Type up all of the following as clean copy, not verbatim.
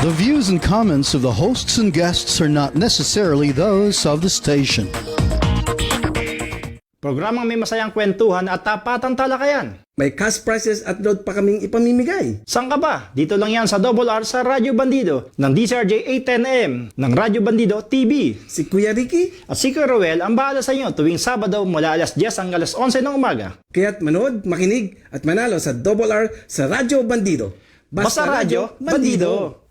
The views and comments of the hosts and guests are not necessarily those of the station. Programang may masayang kwentuhan at tapatang talakayan. May cash prizes at load pa kaming ipamimigay. Saan ka ba? Dito lang yan sa Double R sa Radyo Bandido ng DCRJ 810am ng Radyo Bandido TV. Si Kuya Ricky, At si Kuya Roel ang bahala sa inyo tuwing Sabado mula alas 10 hanggang alas 11 ng umaga. kaya't manood, makinig at manalo sa Double R sa Radyo Bandido. Basta Radyo Bandido.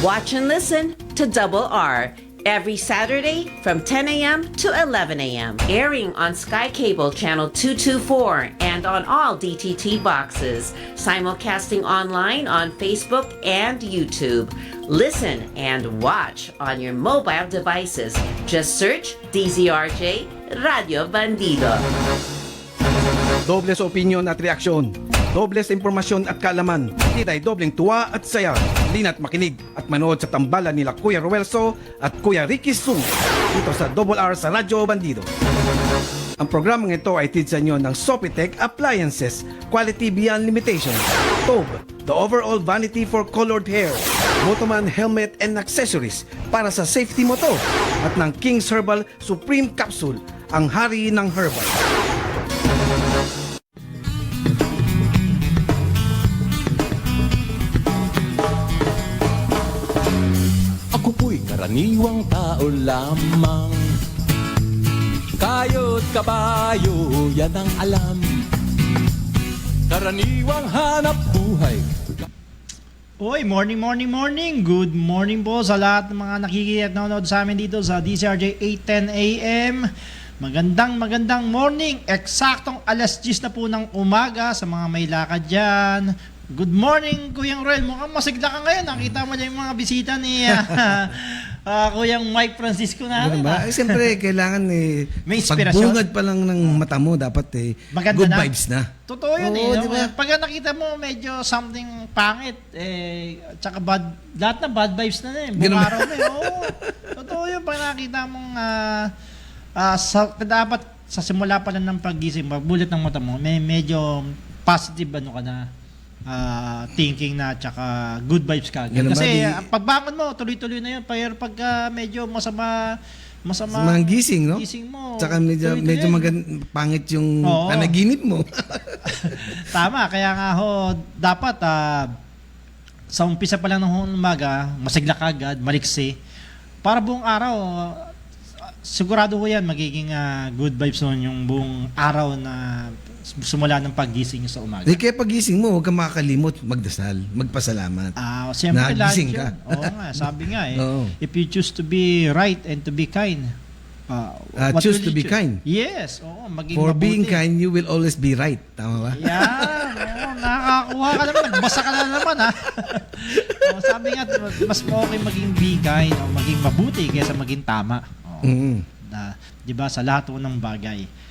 Watch and listen to Double R every Saturday from 10 a.m. to 11 a.m. Airing on Sky Cable Channel 224 and on all DTT boxes. Simulcasting online on Facebook and YouTube. Listen and watch on your mobile devices. Just search DZRJ Radio Bandido. Doble sa opinion at reaksyon. Doble sa impormasyon at kaalaman. Dito ay dobleng tuwa at saya. Lina't makinig at manood sa tambalan nila Kuya Ruelso at Kuya Ricky Sung dito sa Double R sa Radyo Bandido. Ang programang ito ay tid sa inyo ng Sopitech Appliances, Quality Beyond Limitation, Tob, the overall vanity for colored hair, Motoman helmet and accessories para sa safety mo to, at ng King's Herbal Supreme Capsule, ang hari ng herbal. Ako po'y karaniwang tao lamang. Kayo't kabayo, yan ang alam. Karaniwang hanap buhay. Oy, morning. Good morning po sa lahat ng mga nakikinig at nanonood sa amin dito sa DCRJ 810 AM. Magandang morning. Eksaktong alas 10 na po ng umaga sa mga may lakad dyan. Good morning, Kuyang Roel. Mukhang masigla ka ngayon. Nakita mo niya yung mga bisita ni Kuyang Mike Francisco na. Siyempre, kailangan May inspirasyon. pagbungad pa lang ng mata mo, dapat Maganda good na. vibes na. Totoo yun Oo, no? diba? Pag nakita mo medyo something pangit, tsaka bad, lahat na bad vibes na buong Ganun ba? araw na Oo. Totoo yun. Pag nakita mong dapat sa simula pa lang ng paggising, magbulat ng mata mo, may medyo positive ka na. Thinking na tsaka good vibes ka. Ganun ba? Kasi pagbangon mo, tuloy-tuloy na yun. Pero pag medyo masama Mga gising, no? gising mo. Tsaka medyo tuloy-tuloy. pangit yung Oo. panaginip mo. Tama, kaya nga dapat sa umpisa pa lang ng umaga, masigla ka agad, maliksi. Para buong araw, sigurado ko yan, magiging good vibes nun yung buong araw na sumula ng paggising sa umaga. Kaya pagising mo, huwag kang makakalimot magdasal, magpasalamat. Siyempre, Nagising lunch ka. yun. Oo nga, sabi nga Oo. if you choose to be right and to be kind, what choose will to you be kind. Yes, oo, maging For mabuti. being kind, you will always be right. Tama ba? Yan, nakakakuha ka naman, nagbasa ka na naman sabi nga, mas okay maging be kind o maging mabuti kaysa maging tama. Di ba, sa lahat ng bagay.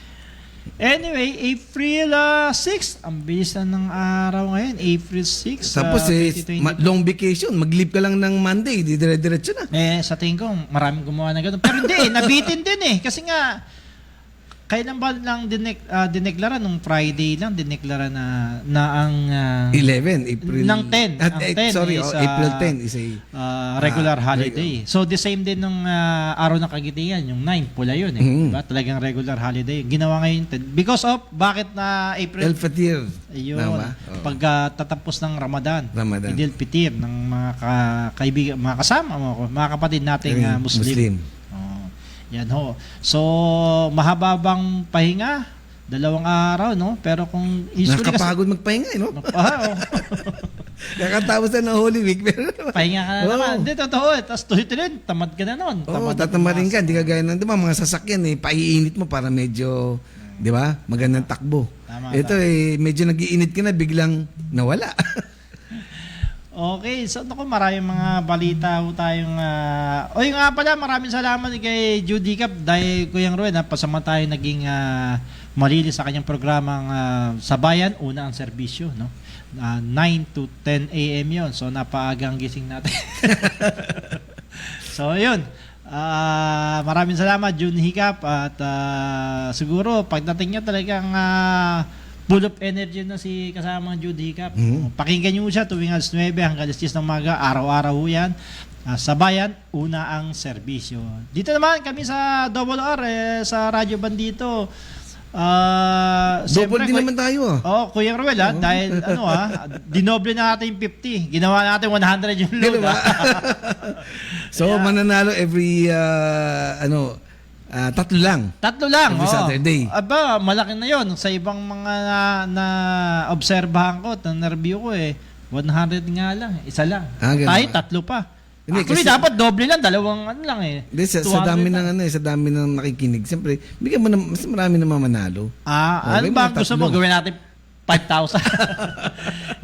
Anyway, April 6, ang bilis na ng araw ngayon, April 6. Tapos 2024. long vacation, mag-leave ka lang ng Monday, di dire-diretso na. Sa tingin ko, maraming gumawa na gano'n. Pero hindi, nabitin din kasi nga, kailan ba lang dineklara nung Friday lang, dineklara na ang 11, April. ng 10. At, Ang 10 sorry, is, April 10 is a regular holiday. So the same din nung araw ng Kagitingan, yung 9, pula yun diba? Talagang regular holiday. Ginawa ngayon 10. Because of, bakit na April? El Fatir. Ayun, Tama? Oo. pag tatapos ng Ramadan. Idil Fitir ng mga kaibigan, mga kasama mo, mga kapatid nating Muslim. Yan ho. So, mahaba bang pahinga? 2 araw, no? Pero kung usually Nakakapagod magpahinga, no? Kakatapos na ng Holy Week. Pero pahinga ka na naman. Hindi, totoo. Tapos tuloy-tuloy, tamad ka na nun. tatamarin ka. Hindi ka gaya ng, di ba, mga sasakyan, paiinit mo para medyo, di ba, magandang takbo. Tama, Ito, medyo nag-iinit ka na, biglang nawala. Okay, so naku, maraming mga balita ho tayong yung nga pala, maraming salamat kay Judy Cap dahil Kuyang Ruel, pasama tayo naging malinis sa kanyang programang Sabayan, una ang serbisyo, no? 9 to 10 AM yon. So napaagang gising natin. So yun, maraming salamat June Hiccup at siguro pagdating niya talagang full of energy na si kasamang Jude Hiccup. Pakinggan nyo siya tuwing alas 9 hanggang alas 10 ng umaga. Araw-araw ho yan. Sa bayan, una ang serbisyo. Dito naman kami sa Double R, sa Radyo Bandito. Double din naman tayo. Kuya Ruel dahil dinoble na natin yung 50. Ginawa natin 100 yung load. Diba? So, mananalo every, tatlo lang. Tatlo lang. Every Saturday. Aba, malaki na yon sa ibang mga na obserbahan ko, na-review ko 100 nga lang, isa lang. Ganun Tayo, ba? tatlo pa. Hindi, Actually, kasi- dapat doble lang, dalawang lang Hindi, sa 200 dami lang. sa dami ng nakikinig. Siyempre, bigyan mo na, mas marami naman manalo. Ano Okay, ba mga gusto mo? tatlo. Gawin natin 5,000.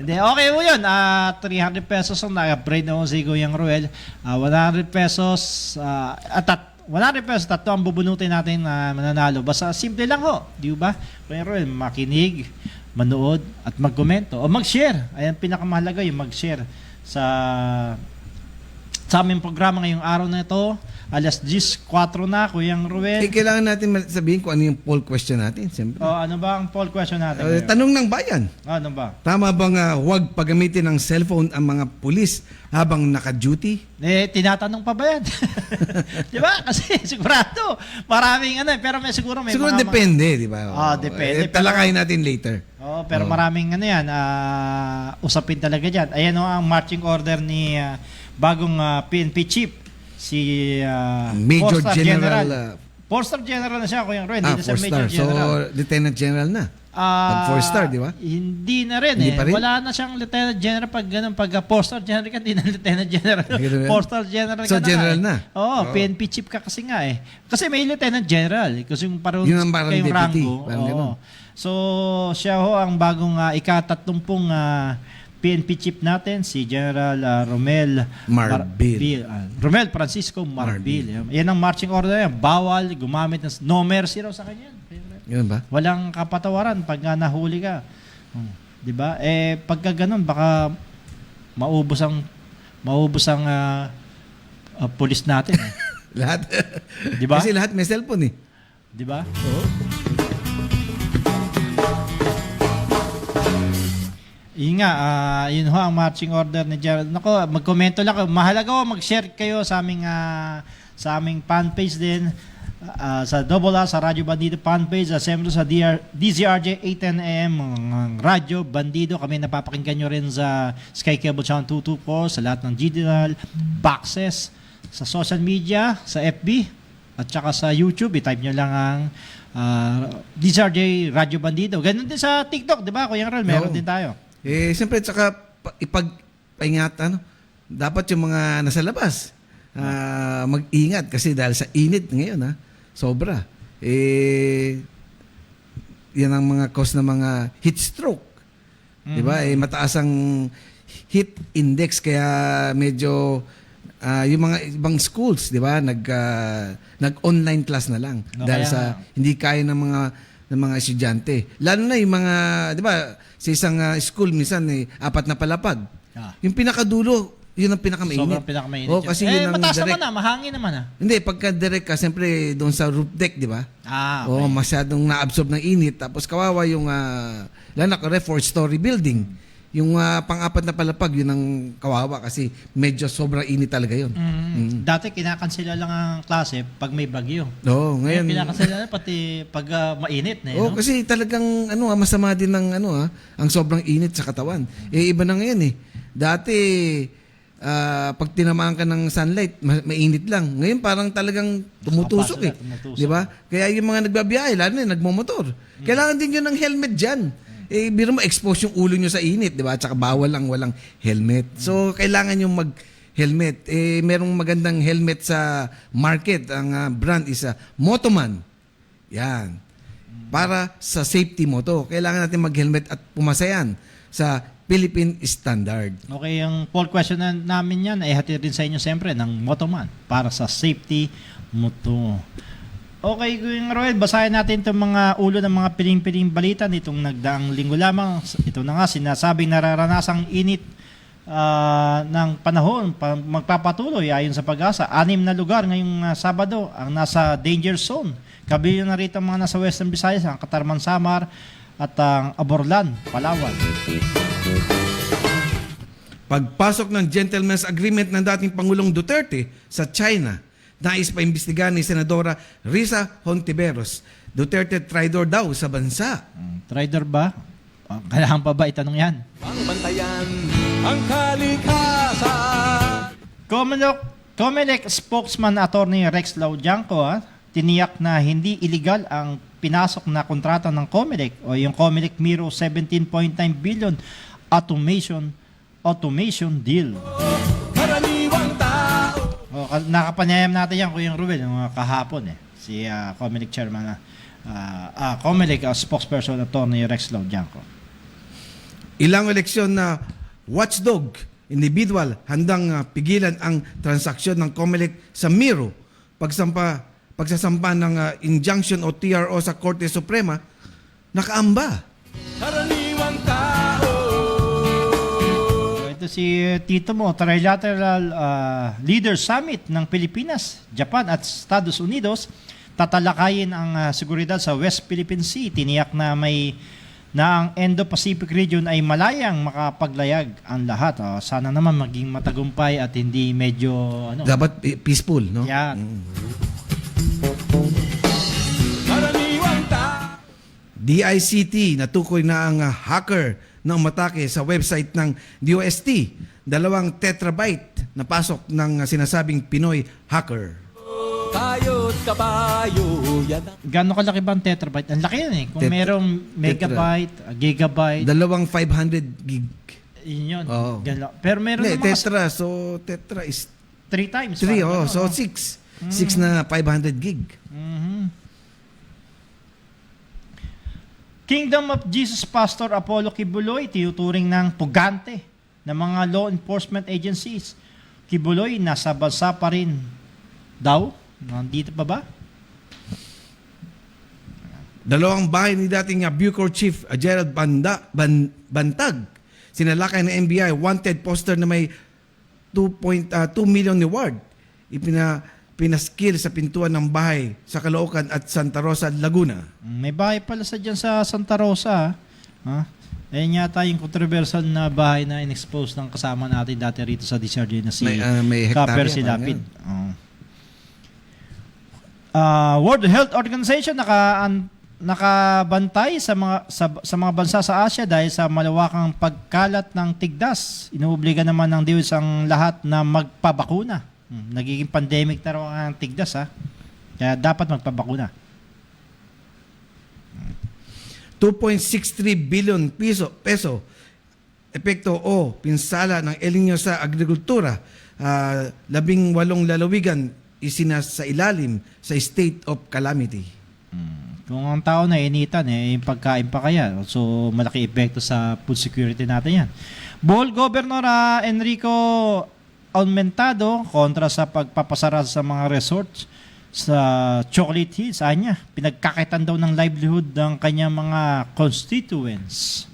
Hindi, okay mo yun. 300 pesos ang nag-upgrade na si Kuyang Ruel. 100 pesos, 100 pesos, tatlo ang bubunutin natin na mananalo. Basta simple lang ho. Di ba? Kuyang Ruel, makinig, manood, at mag-komento. O mag-share. Ayan, pinakamahalaga yung mag-share sa aming programa ngayong araw na ito. Alas 10:04 na, Kuyang Ruel. Kailangan natin sabihin kung ano yung poll question natin. Siyempre. Ano ba ang poll question natin? ngayon? Tanong ng bayan. Ano ba? Tama bang huwag paggamitin ng cellphone ang mga pulis habang naka-duty? Tinatanong pa ba yan? Di ba? Kasi sigurado, maraming pero siguro may Siguro mga... depende, di ba? Depende. Talakayin natin later. Pero maraming usapin talaga dyan. Ayan ang marching order ni bagong PNP chief, si Major Four-star General. 4-star general na siya, Kuya Ren. Hindi na siya 4-star. Major General. So, Lieutenant General na. Pag 4-star, di ba? Hindi na rin Hindi pa rin? Wala na siyang Lieutenant General pag ganun. Pag 4-star general ka, hindi na Lieutenant General. Ganun yan? 4-star general So, ka na. general na? Oo, PNP chief ka kasi nga Kasi may Lieutenant General. Kasi yung parang Yun ang parang kayong deputy. rango. Parang Oo. ganun. So, siya ang bagong ika-30 PNP chief natin, si General Romel Marbil. Romel Francisco Marbil. Yan ang marching order yan. Bawal gumamit ng no mercy raw sa kanya. Yun ba? Walang kapatawaran pag nahuli ka. 'Di ba? Pagka ganun baka maubos ang pulis natin. Lahat. Di ba? Kasi lahat may cellphone 'Di ba? Yun nga, yun ho ang marching order ni Gerald. Nako, magkomento lang kayo. Mahalaga ho, mag-share kayo sa aming fan page din. Sa Double A, sa Radyo Bandido fan page. Siyempre sa DZRJ 810 AM, ang Radyo Bandido. Kami napapakinggan nyo rin sa Sky Cable Channel 224, sa lahat ng digital boxes, sa social media, sa FB, at saka sa YouTube. I-type nyo lang ang DZRJ Radyo Bandido. Ganun din sa TikTok, di ba? Kuya Ral, meron din tayo. Siyempre, tsaka ipag-ingatan, dapat yung mga nasa labas, mag-ingat kasi dahil sa init ngayon, sobra. Yan ang mga cause ng mga heat stroke. Di ba? Mataas ang heat index, kaya medyo yung mga ibang schools, di ba, nag-online class na lang dahil sa hindi kaya ng mga estudyante. Lalo na yung mga, di ba, sa isang school minsan 4 na palapag. Yung pinakadulo, yun ang pinakamainit. Sobrang pinakamainit. Kasi yun ang mataas direct. naman mahangin naman Hindi, pagka direct ka, siyempre doon sa roof deck, di ba? Okay. Masyadong na-absorb ng init. Tapos kawawa yung, lalo na 4-story building. Yung pang-4 na palapag, yun ang kawawa kasi medyo sobrang init talaga yun. Dati kinakansela lang ang klase pag may bagyo. Ngayon. Kinakansela na pati pag mainit na no? Kasi talagang masama din ng ang sobrang init sa katawan. Iba na ngayon Dati pag tinamaan ka ng sunlight, mainit lang. Ngayon parang talagang tumutusok Tumutusok. 'Di ba? Kaya yung mga nagbabiyahe, lalo na nagmomotor. Kailangan din yun ng helmet diyan. Biro mo expose yung ulo nyo sa init, 'di ba? At saka bawal ang walang helmet. So kailangan yung mag-helmet. Merong magandang helmet sa market. Ang brand is Motoman. Yan. Para sa safety mo to. Kailangan natin mag-helmet at pumasayan sa Philippine Standard. Okay, yung poll question namin yan ay hatid rin sa inyo siyempre ng Motoman para sa safety mo to. Okay, Kuya Roel, basahin natin itong mga ulo ng mga piling-piling balita nitong nagdaang linggo lamang. Ito na nga, sinasabing nararanasang init ng panahon magpapatuloy ayon sa Pag-asa. 6 na lugar ngayong Sabado ang nasa danger zone. Kabilang na rito ang mga nasa Western Visayas, ang Katarman, Samar, at ang Aborlan, Palawan. Pagpasok ng gentleman's agreement ng dating Pangulong Duterte sa China, nais pa imbestigahan ni Senadora Risa Hontiveros. Duterte traidor daw sa bansa. Trader ba? Kailangan pa ba itanong yan? Pangbantayan ang kalikasan. Comelec spokesman Attorney Rex Laudianco tiniyak na hindi illegal ang pinasok na kontrata ng Comelec o yung Comelec Miro 17.9 billion automation deal. Karaniwang tao. Nakapanayam natin yan Kuya Ruel kahapon si Comelec chairman Comelec spokesperson Attorney Rex Laudianco. Ilang eleksyon na watchdog, individual, handang pigilan ang transaksyon ng Comelec sa Miro. Pagsasampa ng injunction o TRO sa Korte Suprema, nakaamba. Karaniwang tao. Ito si Tito Mo, Trilateral Leaders Summit ng Pilipinas, Japan at Estados Unidos. Tatalakayin ang seguridad sa West Philippine Sea. Tiniyak na ang Indo-Pacific region ay malayang makapaglayag ang lahat. Sana naman maging matagumpay at hindi medyo Dapat peaceful, no? yan. Karaniwang tao. DICT natukoy na ang hacker na umatake sa website ng DOST. 2 terabyte na pasok ng sinasabing Pinoy hacker. Tayo't kabayo. Yan ang Gano'ng kalaki ba ang terabyte? Ang laki yan Kung merong megabyte, gigabyte, 500 gig. yun yun. Oo. Pero meron Hindi, naman tetra. So, tetra is 3 times. 3. parang So, gano'n, 6. 6 na 500 gig. Kingdom of Jesus Pastor Apollo Kibuloy tinuturing ng pugante ng mga law enforcement agencies. Kibuloy nasa bansa pa rin daw. Nandito pa ba? 2 bahay ni dating Bucor Chief Gerald Bantag. Sinalakay ng NBI wanted poster na may 2 million reward. Pinaskil sa pintuan ng bahay sa Caloocan at Santa Rosa, Laguna. May bahay pala dyan sa Santa Rosa. Ayan yata yung controversial na bahay na in-expose ng kasama natin dati rito sa DCRJ na si May hektarya Kaper pa, Silapid. World Health Organization nakabantay sa mga bansa sa Asia dahil sa malawakang pagkalat ng tigdas. Inuobliga naman ng DOH ang lahat na magpabakuna. Nagiging pandemic na raw ang tigdas Kaya dapat magpabakuna. 2.63 billion peso epekto o pinsala ng El Nino sa agrikultura. 18 lalawigan sa ilalim sa state of calamity. Kung ang tao na initan, yung pagkain pa kaya. So, malaki epekto sa food security natin yan. Bohol Governor Enrico Aumentado kontra sa pagpapasara sa mga resorts sa Chocolate Hills. Anya, pinagkakitan daw ng livelihood ng kanyang mga constituents.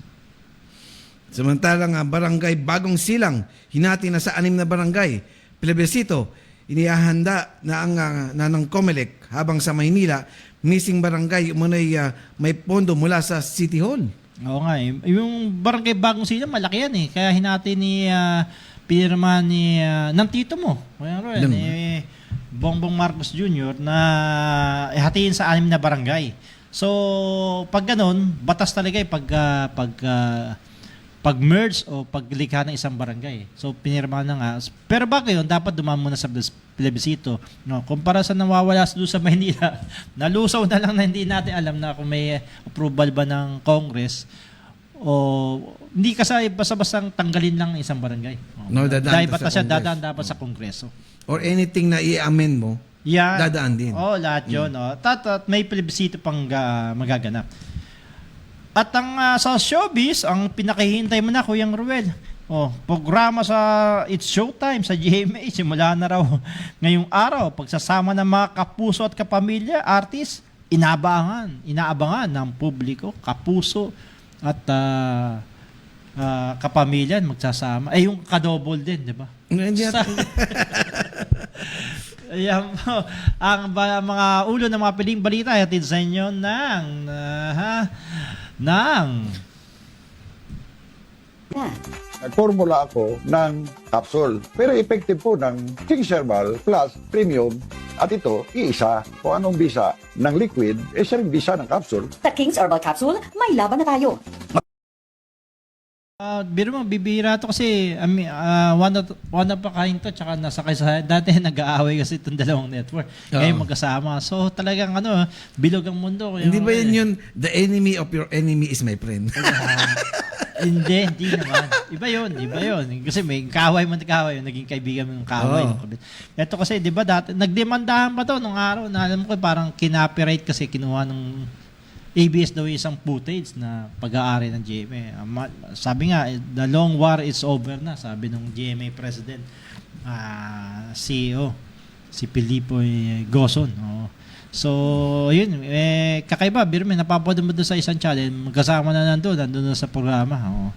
Samantalang barangay Bagong Silang, hinati na sa 6 na barangay. Plebisito, inihahanda na ng Comelec, habang sa Maynila, missing barangay umunay may pondo mula sa City Hall. Oo nga yung barangay Bagong Silang, malaki yan Kaya hinati ni pirma ng tito mo, Bongbong Marcos Jr. na hatiin sa 6 na barangay. So, pag ganun, batas talaga pag merge o paglikha ng isang barangay. So, pinirma na nga. Pero bago yun, dapat dumaan muna sa plebisito. Kumpara sa nawawala doon sa Maynila, nalusaw na lang na hindi natin alam na kung may approval ba ng Congress o hindi kasi basta-bastang tanggalin lang ng isang barangay. No, dadaan dahil sa batas siya, Congress. dadaan dapat sa Kongreso. Or anything na i-amend mo, Yan. dadaan din. Lahat yun. At may plebisito pang magaganap. At ang sa showbiz, ang pinakihintay mo na, Kuya Ruel, programa sa It's Showtime sa GMA, simula na raw ngayong araw. Pagsasama ng mga kapuso at kapamilya, artist, inaabangan ng publiko, kapuso at kapamilya magsasama. Yung kadouble din, di ba? Ayan po, ang mga ulo ng mga piling balita hatid sa inyo ng ng Nagformula ako ng capsule. Pero effective po ng King's Herbal Plus Premium. At ito, iisa. Kung anong bisa ng liquid, siya rin bisa ng capsule. Sa King's Herbal Capsule, may laban na tayo. biro mo, bibira to kasi one of a kind to, tsaka nasa kaysa dati nag-aaway kasi itong dalawang network. Ngayon magkasama. So talagang bilog ang mundo. Hindi ba yan yun, the enemy of your enemy is my friend? Hindi naman. Iba yun. Kasi may kaaway man kaaway, naging kaibigan mo ng kaaway. Ito kasi, di ba, dati, nagdemandahan pa to nung araw na alam ko parang kinopyright kasi kinuha ng ABS daw yung isang footage na pag-aari ng GMA. Sabi nga, the long war is over na, sabi ng GMA president, CEO, si Filipo Gozon. So, yun, kakaiba, Birme, napapanood mo doon sa isang channel, magkasama na nandun na sa programa.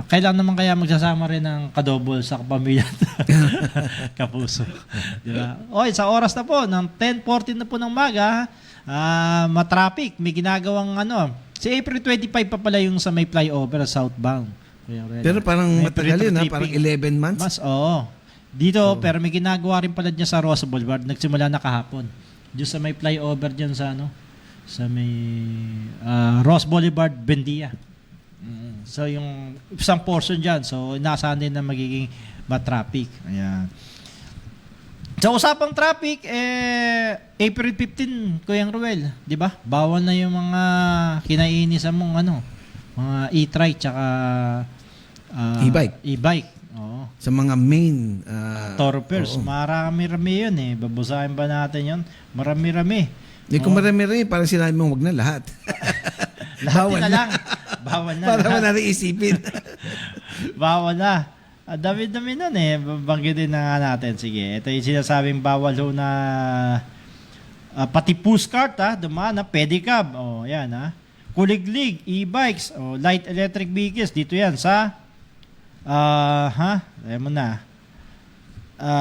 Kailan naman kaya magsasama rin ng kadobol sa kapamilya kapuso. Diba? Okay, sa oras na po, ng 10:14 na po ng maga, matraffic, may ginagawang si April 25 pa pala yung sa may flyover southbound. Pero parang matagal yun, parang 11 months. Oo. Dito, pero may ginagawa rin pala dyan sa Rosa Boulevard, nagsimula na kahapon. Diyo sa may flyover dyan sa sa may Ross Boulevard, Bendia. So yung isang portion dyan, so inaasahan din na magiging matraffic. Ayan. Sa usapang traffic, April 15, Kuyang Ruel, di ba? Bawal na yung mga kinainisan mong mga e-trike tsaka e-bike. Oo. Sa mga main thoroughfares, marami-rami yun babusahin ba natin yun? Marami-rami. Kung marami-rami, parang sinabi mo, wag na lahat. Bawal na lang. Bawal na. Para mo natin isipin. Bawal na. Dami-dami nun Banggitin na nga natin. Sige, ito yung sinasabing bawal ho na pati pushcart dumaan pedicab. Yan kuliglig, e-bikes, light electric vehicles. Dito yan sa alam mo na.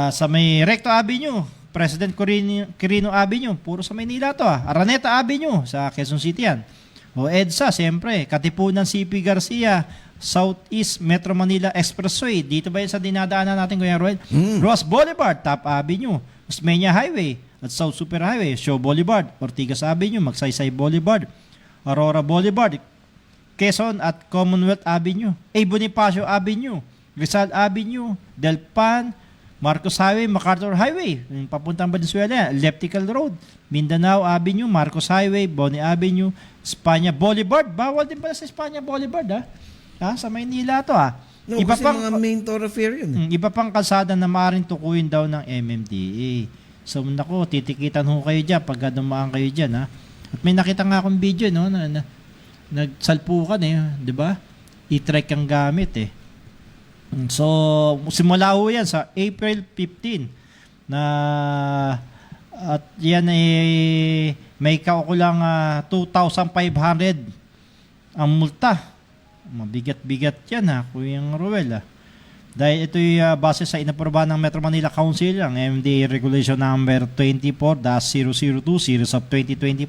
Sa may Recto Avenue, President Quirino Avenue, puro sa Maynila to Araneta Avenue, sa Quezon City yan. EDSA, siyempre, Katipunan CP Garcia, Southeast Metro Manila Expressway. Dito ba yun sa dinadaanan natin, Kuya Roel? Ross Boulevard, Top Avenue, Osmeña Highway, at South Super Highway, Shaw Boulevard, Ortigas Avenue, Magsaysay Boulevard, Aurora Boulevard, Quezon at Commonwealth Avenue, Bonifacio Avenue, Rizal Avenue, Delpan, Marcos Highway, MacArthur Highway, yung papuntang Valenzuela, Elliptical Road, Mindanao Avenue, Marcos Highway, Boni Avenue, Espanya Boulevard. Bawal din pala sa Espanya Boulevard sa Maynila to No, iba kasi pang mga main thoroughfare yun. Iba pang kalsada na maaaring tukuyin daw ng MMDA. So nako, titikitan ho kayo dyan pag dumaan kayo dyan At may nakita nga akong video na nagsalpukan di ba? E-trike ang gamit So, simula ho yan sa April 15 na at yan may kaukulang 2,500 ang multa. Mabigat-bigat yan Kuyang Ruel Dahil ito'y base sa inaprobahan ng Metro Manila Council, ang MMDA Regulation Number 24-002 Series of 2024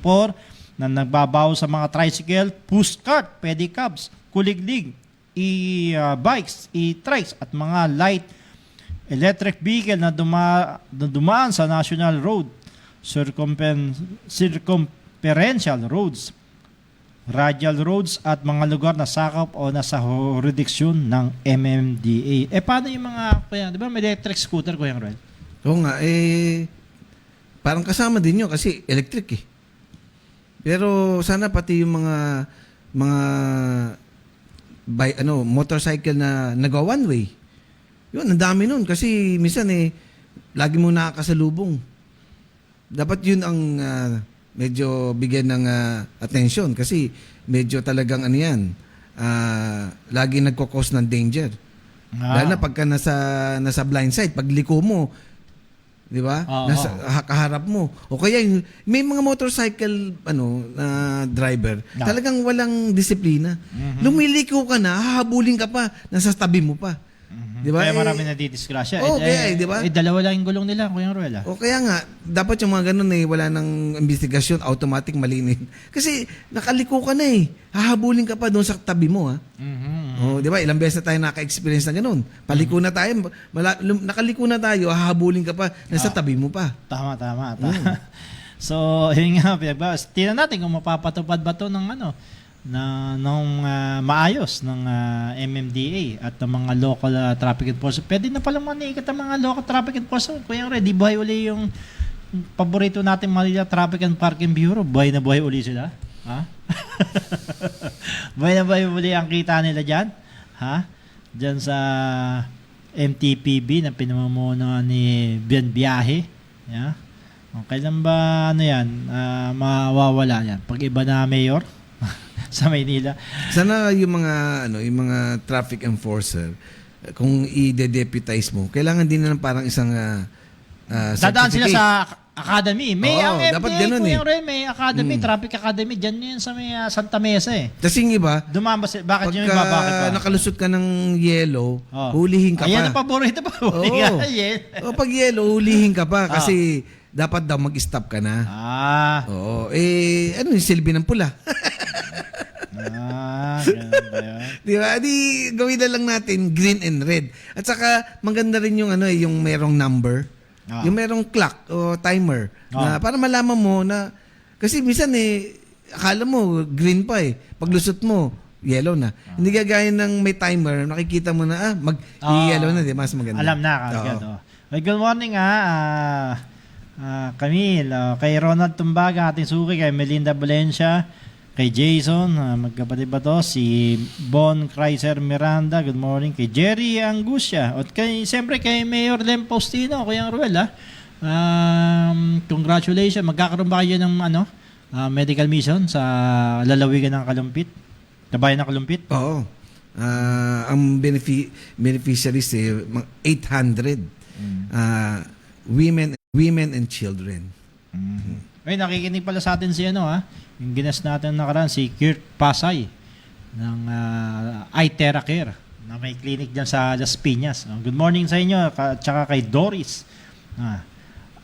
na nagbabaw sa mga tricycle, pushcart, pedicabs, kuliglig, e-bikes, e-trikes at mga light electric vehicle na dumaan sa national road, circumferential roads, radial roads at mga lugar na sakop o nasa jurisdiction ng MMDA. Paano yung mga, di ba may electric scooter, Kuya Roel? Oo nga, parang kasama din yun kasi electric Pero sana pati yung mga motorcycle na nagawa one way. Yun, ang dami nun kasi minsan lagi mo nakakasalubong. Dapat yun ang medyo bigyan ng attention kasi medyo talagang lagi nagko-cause ng danger. Lalo na pagka nasa blind side, pag liko mo, di ba? Nasa kaharap mo. O kaya may mga motorcycle driver, talagang walang disiplina. Lumiliko ka na, hahabulin ka pa, nasa tabi mo pa. Di ba? Kaya marami nadidisgrasya. Okay, di ba? Dalawa lang yung gulong nila, Kuya Ruel. O kaya nga, dapat yung mga ganun wala nang investigasyon, automatic malinis. Kasi nakaliko ka na hahabulin ka pa doon sa tabi mo di ba? Ilang beses na tayo naka-experience na ganun. Paliko na tayo, nakaliko na tayo, hahabulin ka pa, nasa tabi mo pa. Tama. So, yun nga, tingnan natin kung mapapatupad ba to ng maayos ng MMDA at ng mga local traffic enforcement. Pwede na palang maniikat ang mga local traffic enforcement. Kuya Ray, di buhay uli yung paborito natin Manila Traffic and Parking Bureau. Buhay na buhay uli sila. Ha? Buhay na buhay uli ang kita nila dyan. Ha? Dyan sa MTPB na pinamumuno ni Bienbiyahe. Yeah? Kailan ba mawawala yan? Pag iba na mayor sa Maynila. Sana yung mga traffic enforcer kung i-deputize mo, kailangan din na parang isang dadaan sila sa academy. May ang MDA, dapat ganun may academy, traffic academy diyan sa may Santa Mesa Kasi yung iba, dumambas bakit pagka yung iba bakit pa? nakalusot ka ng yellow, hulihin ka Ayan pa. ang paborito pa. Pag yellow, hulihin ka pa kasi dapat daw mag-stop ka na. Oo. Ano yung silbi ng pula? Ganun ba yun? Di ba? Gawin na lang natin green and red. At saka maganda rin yung yung merong number. Yung merong clock o timer na para malaman mo na kasi minsan akala mo green pa paglusot mo yellow na. Hindi gagaya ng may timer, nakikita mo na mag-yellow na, di mas maganda. Alam na kagad. Good morning Camille, kay Ronald Tumbaga, ating suki, kay Melinda Valencia, kay Jason, magkapatid ba to? Si Bon Kreiser Miranda, good morning. Kay Jerry Angustia. At siyempre kay Mayor Lem Faustino, Kuya Ruel, congratulations. Magkakaroon ba kayo ng medical mission sa lalawigan ng Kalumpit? Kabayan ng Kalumpit? Oo. Ang beneficiaries 800 women and children. Ay, nakikinig pala sa atin si yung ginas natin nakaraan, si Kurt Pasay ng iTerra Care na may clinic dyan sa Las Piñas. Good morning sa inyo at saka kay Doris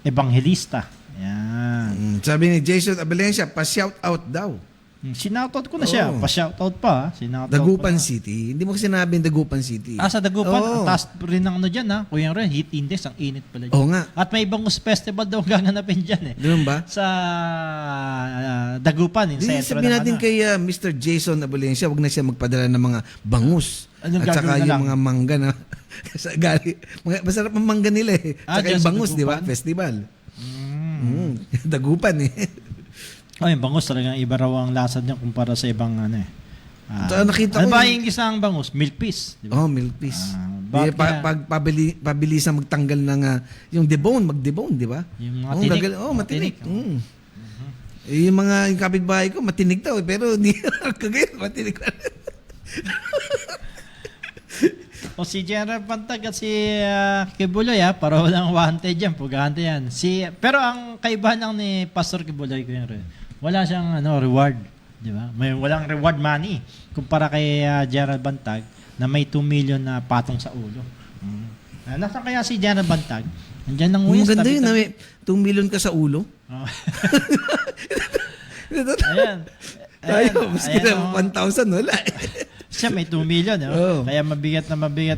Evangelista. Yan. Sabi ni Jason Abelencia, pa-shout out daw. Sinoutout ko na siya. Pa-shoutout pa. Dagupan City. Hindi mo kasi sinabing Dagupan City. Sa Dagupan. Ang taas rin ng dyan Kuya Ren, heat index. Ang init pala dyan. Oo nga. At may bangus festival daw gaganapin dyan Ganun ba? Sa Dagupan. Sabihin natin kay Mr. Jason Abelencia, wag na siya magpadala ng mga bangus. Anong at saka gagawin na yung lang? mga mangga na masarap ang mangga nila Saka dyan yung sa bangus, di ba? Dagupan? Festival. Dagupan yung bangus talagang iba raw ang lasa niya kumpara sa ibang nakita ano ko ba yung isang bangus? Milk peas. Diba? Milk peas. bakit Pabilisan magtanggal ng yung debone, mag-debone, di ba? Yung mga tinik. Matinik. Yung mga yung kapitbahay ko, matinig daw. Pero hindi kagaya, matinig pa rin. O si General Pantag at si Kibuloy pareho lang wanted yan, pugante yan. Pero ang kaibahan lang ni Pastor Kibuloy ko yan, wala siyang reward, di ba? May walang reward money kumpara kay General Bantag na may 2 million na patong sa ulo. Nasaan kaya si General Bantag? Nandiyan lang Ang ganda yun, may 2 million ka sa ulo. Ayan. Tayo, maski na 1,000, wala. Siya may 2 million. Kaya mabigat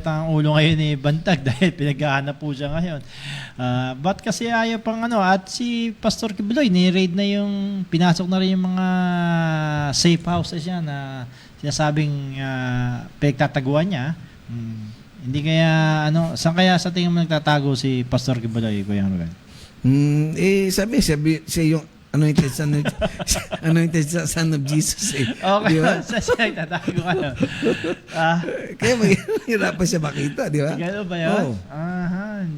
ang ulo ngayon ni Bantag dahil pinaghahanap po siya ngayon. Ba't kasi ayaw pang at si Pastor Kibuloy, ni-raid na pinasok na rin yung mga safe houses niya na sinasabing pinagtataguan niya. Hindi kaya, saan kaya sa tingin mo nagtatago si Pastor Kibuloy, Kuya Ruel? Sabi siya yung anointed son of Jesus Okay, diba? saan siya nagtatago Kaya mahirapan siya makita, di ba? Gano'n ba yun?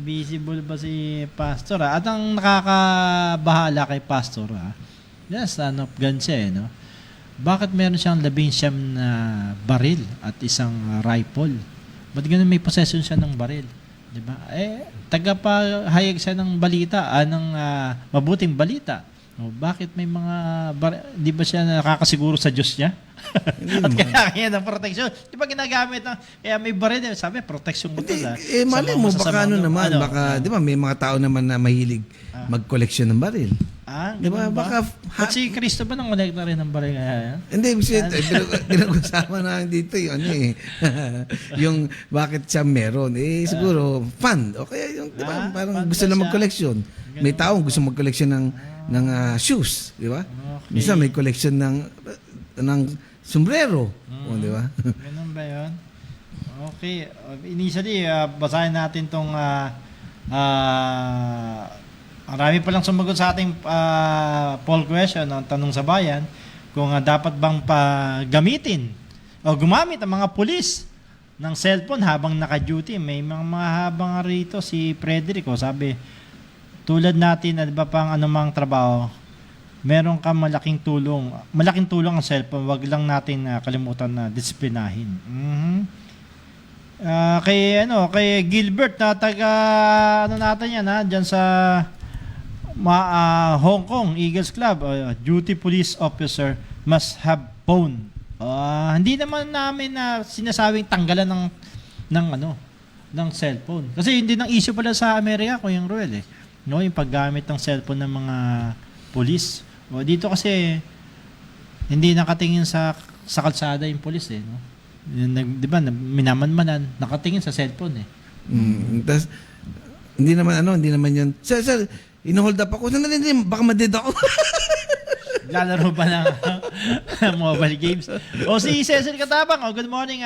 Visible ba si Pastor? At ang nakakabahala kay Pastor, son of God siya Bakit meron siyang 19 na baril at isang rifle? Ba't ganun may possession siya ng baril? Di ba? Tagapahayag siya ng balita, ng mabuting balita Bakit may mga di ba siya nakakasiguro sa Diyos niya? At kailangan ng protection. Di ba ginagamit kaya may baril, sabi protection mo to Mali mo, baka baka, di ba, may mga tao naman na mahilig mag-collection ng baril. Di ba, baka... At si Cristo ba nang kolekta rin ng baril kaya yan? Hindi, pinag-usama na dito yung yung bakit siya meron. Siguro, fun. O kaya yung, di ba, parang gusto na mag-collection. May taong gusto mag-collection ng shoes, di ba? Okay. Minsan may collection ng sombrero, di ba? Ganun ba yun? Okay. Initially, basahin natin tong marami pa lang sumagot sa ating poll question, ang tanong sa bayan, kung dapat bang gamitin o gumamit ang mga pulis ng cellphone habang naka-duty. May mga habang rito si Frederick, sabi, tulad natin, ba pang anumang trabaho, meron ka malaking tulong ang cellphone, wag lang natin kalimutan na disiplinahin. Kay Gilbert na taga natin yan diyan sa Hong Kong Eagles Club, duty police officer must have phone. Hindi naman namin sinasabing tanggalan ng cellphone. Kasi hindi nang issue pala sa Amerika, Kuya Ruel yung paggamit ng cellphone ng mga pulis. Dito kasi hindi nakatingin sa kalsada yung pulis di ba, minamanmanan, nakatingin sa cellphone Tas, hindi naman yun. Sir, inohold up ako. Sandali, baka madid ako. Lalaro ba ng mobile games? Si Cecil Katapang, good morning,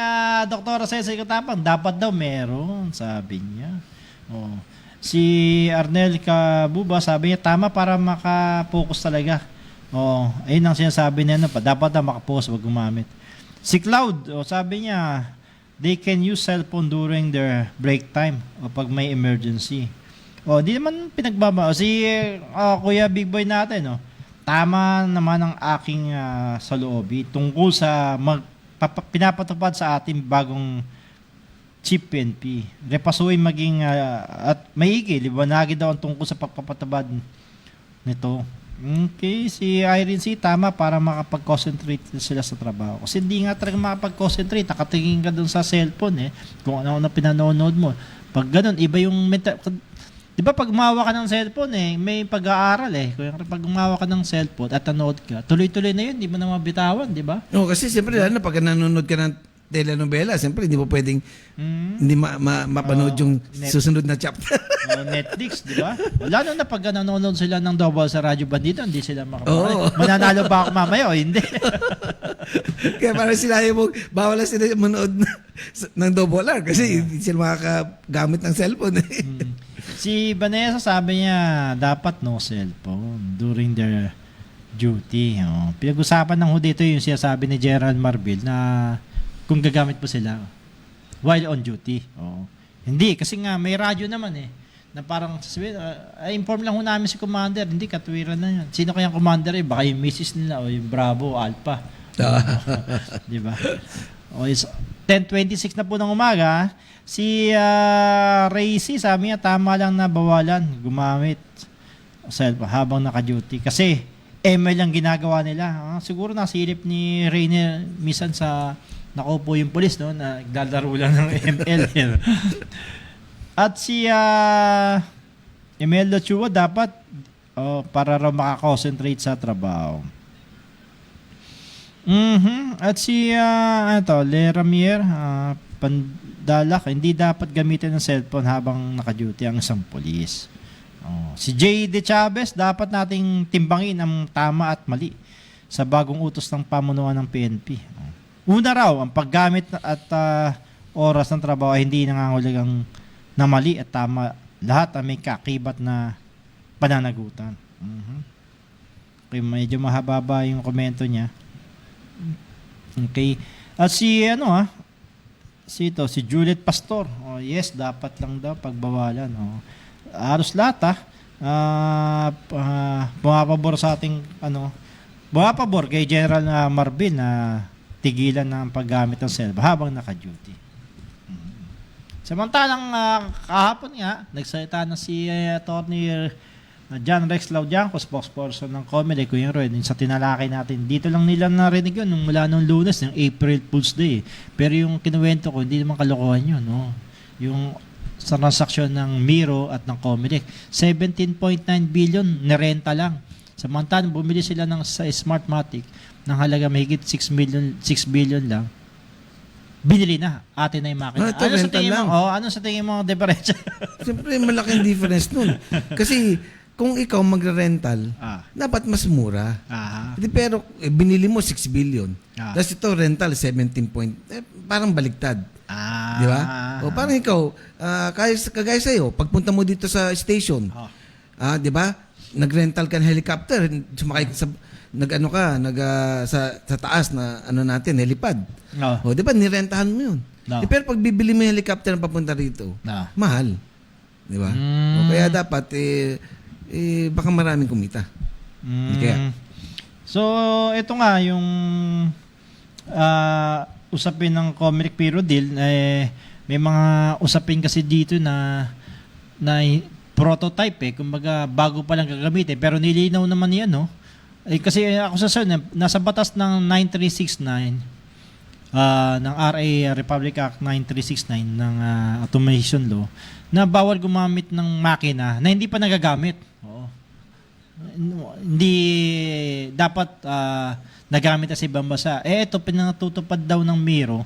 Dr. Cecil Katapang. Dapat daw meron, sabi niya. Si Arnel Kabuba, sabi niya, tama para makapokus talaga. Ayun ang sinasabi niya, dapat daw makapokus, wag gumamit. Si Cloud, sabi niya, they can use cellphone during their break time o pag may emergency. Di naman pinagbaba. Si Kuya Big Boy natin, tama naman ang aking saloobi tungkol sa pinapatupad sa ating bagong Chief PNP. Repasuin maging at maigi, liwanagin daw ang tungkol sa pagpapatabad nito. Okay, si Irene C, tama para makapag-concentrate sila sa trabaho. Kasi hindi nga talaga makapag-concentrate, nakatingin ka dun sa cellphone kung ano pinanonood mo. Pag ganun, iba yung di ba pag umawa ka ng cellphone may pag-aaral Kung pag umawa ka ng cellphone at nanood ka, tuloy-tuloy na yun, di mo na mabitawan, di ba? Kasi siyempre, lalo na pag nanonood ka ng telenovela, siyempre hindi mo pwedeng hindi mapanood yung susunod na chapter. Netflix, di ba? Lalo na pag nanonood sila ng double sa Radyo Bandito, hindi sila makapanood. Mananalo ba ako mamaya o hindi? Kaya parang sila bawal na sila manood ng double R kasi hindi sila makakagamit ng cellphone. Si Vanessa sabi niya, dapat no cellphone during their duty. Pinag-usapan ng dito yung sinasabi ni Gerald Marbil na kung gagamit po sila while on duty. Hindi, kasi nga may radyo naman na parang sasabihin, inform lang namin si Commander, hindi katwiran na yan. Sino kayang Commander baka yung Mrs. nila o yung Bravo, Alpha. Di ba? 10:26 na po ng umaga. Si Racy, sabi niya, tama lang na bawalan gumamit habang naka-duty. Kasi ML ang ginagawa nila. Siguro nasilip ni Rainer minsan sa nakaupo yung polis na naglalaro lang ng ML. At si Imelda Chua dapat para raw makakonsentrate sa trabaho. At si Leramier Pandalak, hindi dapat gamitin ng cellphone habang naka-duty ang isang polis. Si J. De Chavez, dapat nating timbangin ang tama at mali sa bagong utos ng pamunuan ng PNP. Una raw, ang paggamit at oras ng trabaho ay hindi nangangahulugang na mali at tama. Lahat ay may kakibat na pananagutan. Okay, medyo mahaba yung komento niya. Okay. At si si Juliet Pastor. Yes, dapat lang daw pagbawalan. Halos lahat pumapabor sa ating pumapabor kay General Marvin na tigilan ng paggamit ng cellphone habang naka-duty. Samantalang kahapon nga, nagsalita na si Attorney John Rex Laudianco, spokesperson ng Comelec, Kuya Roy, sa tinalakay natin. Dito lang nila narinig yun mula nung Lunes, ng April Fool's Day. Pero yung kinuwento ko, hindi naman kalokohan yun. No? Yung sa transaksyon ng Miro at ng Comelec, 17.9 billion nirenta lang. Samantalang bumili sila ng sa Smartmatic ng halaga mahigit 6 billion lang. Binili na, atin na yung makina. Ito, Ano sa rental tingin lang. mo? Ano sa tingin mo diferensya? Siyempre, malaking difference nun. Kasi, kung ikaw magre-rental, dapat mas mura. Pero, binili mo 6 billion. Tapos ito, rental, 17 point. Parang baliktad. Di ba? O parang ikaw, kagaya sa'yo, pagpunta mo dito sa station, di ba? Nag-rental ka ng helicopter, sumakay sa sa taas na natin, helipad. O, di ba, nirentahan mo yun. Pero pag bibili mo yung helicopter na papunta rito, mahal. Di ba? O, kaya dapat, baka maraming kumita. Kaya. So, ito nga, yung usapin ng Comelec Piro deal, may mga usapin kasi dito na prototype kumbaga bago pa lang gagamitin, pero nilinaw naman yan, no? Kasi ako sa nasa batas ng 9369 ng RA Republic Act 9369 ng Automation Law na bawal gumamit ng makina na hindi pa nagagamit. Oo. Hindi dapat nagamit sa ibang bansa. Ito pinatutupad daw ng Miro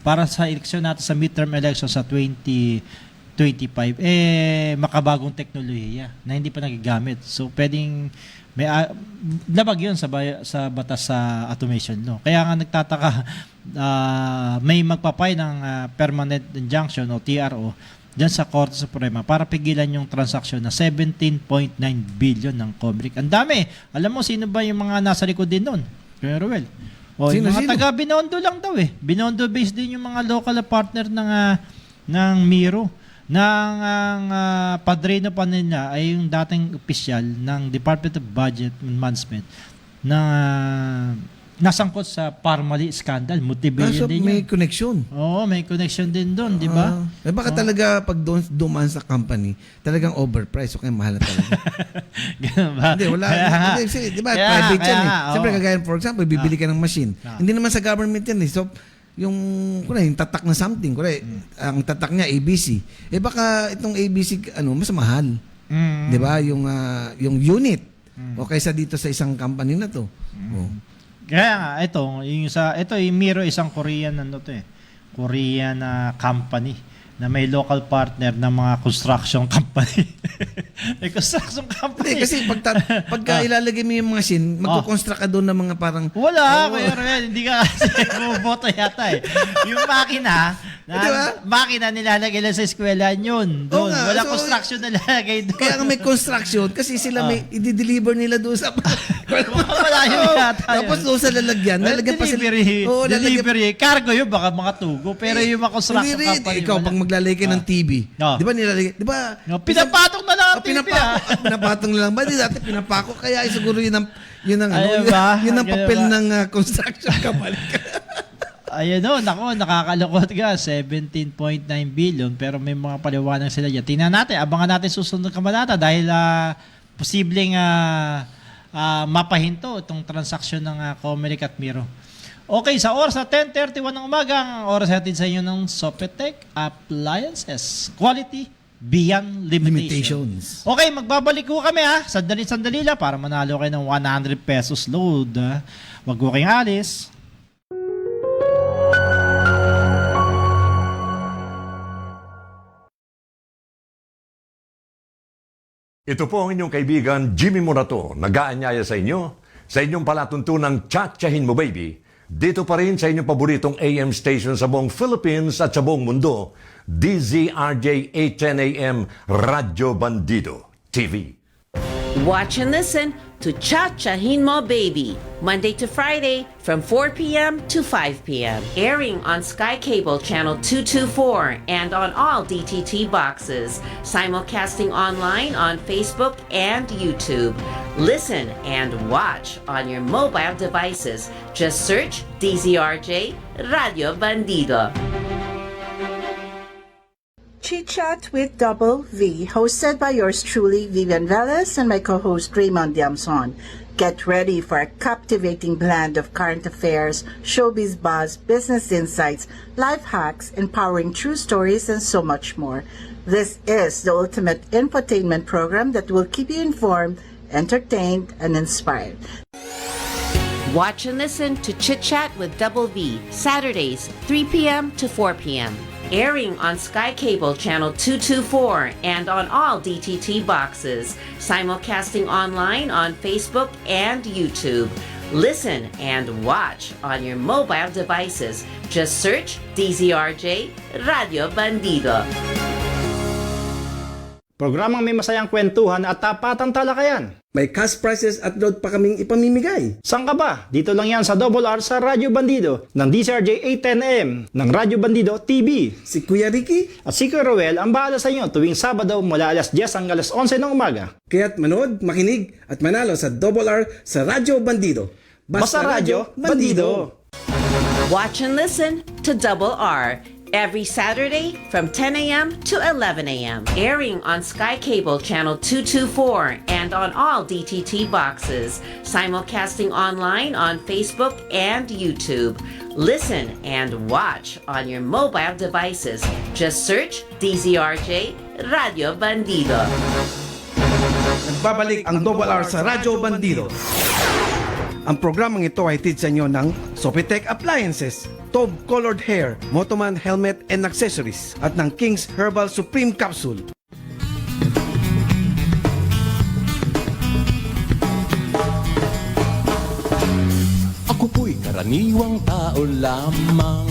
para sa eleksyon natin sa midterm election sa 2025 makabagong teknolohiya na hindi pa nagagamit. So pwedeng may labag 'yun sa batas sa automation law. Kaya nga nagtataka may magpapay ng permanent injunction o TRO diyan sa Korte Suprema para pigilan yung transaksyon na 17.9 billion ng Comelec. Ang dami. Alam mo sino ba yung mga nasa likod din noon? Kuya Ruel. O yung mga taga Binondo lang daw Binondo based din yung mga local partner ng Miro. Ang padrino pa nila ay yung dating opisyal ng Department of Budget and Management na nasangkot sa Parmalee scandal. Multi-billion din may yun. connection. Oo, may connection din doon, di ba? Baka talaga pag dumaan sa company, talagang overpriced. Okay, mahal na talaga. Ganun ba? Hindi, wala. Di ba? Private yan Siyempre, kagaya, for example, bibili ka ng machine. Hindi naman sa government yan So, yung tatak na something, ang tatak niya ABC. Baka itong ABC mas mahal. 'Di ba? Yung unit. O kaysa dito sa isang company na 'to. Kaya nga ito yung Miro isang Korean Korean company na may local partner ng mga construction company. May construction company. Kasi pagka ilalagay mo yung mga machine, magko-construct ka doon ng mga parang... Kuya Ruel, hindi ka kasi bumoto yata Yung makina nilalagay lang sa eskwela yun. Doon. Wala construction na lalagay doon. Kaya nga may construction kasi sila may i-deliver nila doon sa... Malayo yata Tapos doon sa lalagyan. Lalagyan pa sila... Delivery. Cargo yun, baka mga tugo. Pero yung mga construction company... Ikaw, pag maglalagay ka ng TV, di ba nilalagay... Di ba... Pinapatong na lang ang TV. Pinapatong na lang. Ba di dati pinapako? Kaya siguro yun ang papel ng construction company. Ayun nakakalukot ka, 17.9 billion pero may mga paliwanag sila dyan. Tingnan natin, abangan natin susunod na kabanata dahil posibleng mapahinto itong transaksyon ng Comelec at Miro. Okay, sa oras na 10:31 ng umaga, ang oras natin sa inyo ng Sopetec Appliances. Quality beyond limitations. Okay, magbabalik ko kami Sandali-sandali lang para manalo kayo ng 100 pesos load. Wag ko kayong alis. Ito po ang inyong kaibigan Jimmy Morato, nag-aanyaya sa inyo sa inyong palatuntunang Tsa-Tsahin Mo Baby. Dito pa rin sa inyong paboritong AM station sa buong Philippines at sa buong mundo, DZRJ 810 AM Radyo Bandido TV. Watch and listen to Cha-Chahin Mo Baby, Monday to Friday from 4 p.m. to 5 p.m. Airing on Sky Cable Channel 224 and on all DTT boxes. Simulcasting online on Facebook and YouTube. Listen and watch on your mobile devices. Just search DZRJ Radio Bandido. Chit Chat with Double V, hosted by yours truly, Vivian Velez, and my co-host Raymond Diamson. Get ready for a captivating blend of current affairs, showbiz buzz, business insights, life hacks, empowering true stories, and so much more. This is the ultimate infotainment program that will keep you informed, entertained, and inspired. Watch and listen to Chit Chat with Double V, Saturdays, 3 p.m. to 4 p.m. Airing on Sky Cable Channel 224 and on all DTT boxes. Simulcasting online on Facebook and YouTube. Listen and watch on your mobile devices. Just search DZRJ Radio Bandido. Programang may masayang kwentuhan at tapatang talakayan. May cash prizes at load pa kaming ipamimigay. Saan ka ba? Dito lang yan sa Double R sa Radyo Bandido ng DCRJ 810am ng Radyo Bandido TV. Si Kuya Ricky, At si Kuya Roel ang bahala sa inyo tuwing Sabado mula alas 10 hanggang alas 11 ng umaga. kaya't manood, makinig at manalo sa Double R sa Radyo Bandido. Basta Radyo Bandido. Watch and listen to Double R every Saturday from 10 a.m. to 11 a.m. Airing on Sky Cable Channel 224 and on all DTT boxes. Simulcasting online on Facebook and YouTube. Listen and watch on your mobile devices. Just search DZRJ Radio Bandido. Nagbabalik ang Double R sa Radyo Bandido. Ang programang ito ay hatid sa inyo ng Sopitech Appliances, Tob Colored Hair, Motoman Helmet and Accessories at ng King's Herbal Supreme Capsule. Ako po'y karaniwang tao lamang.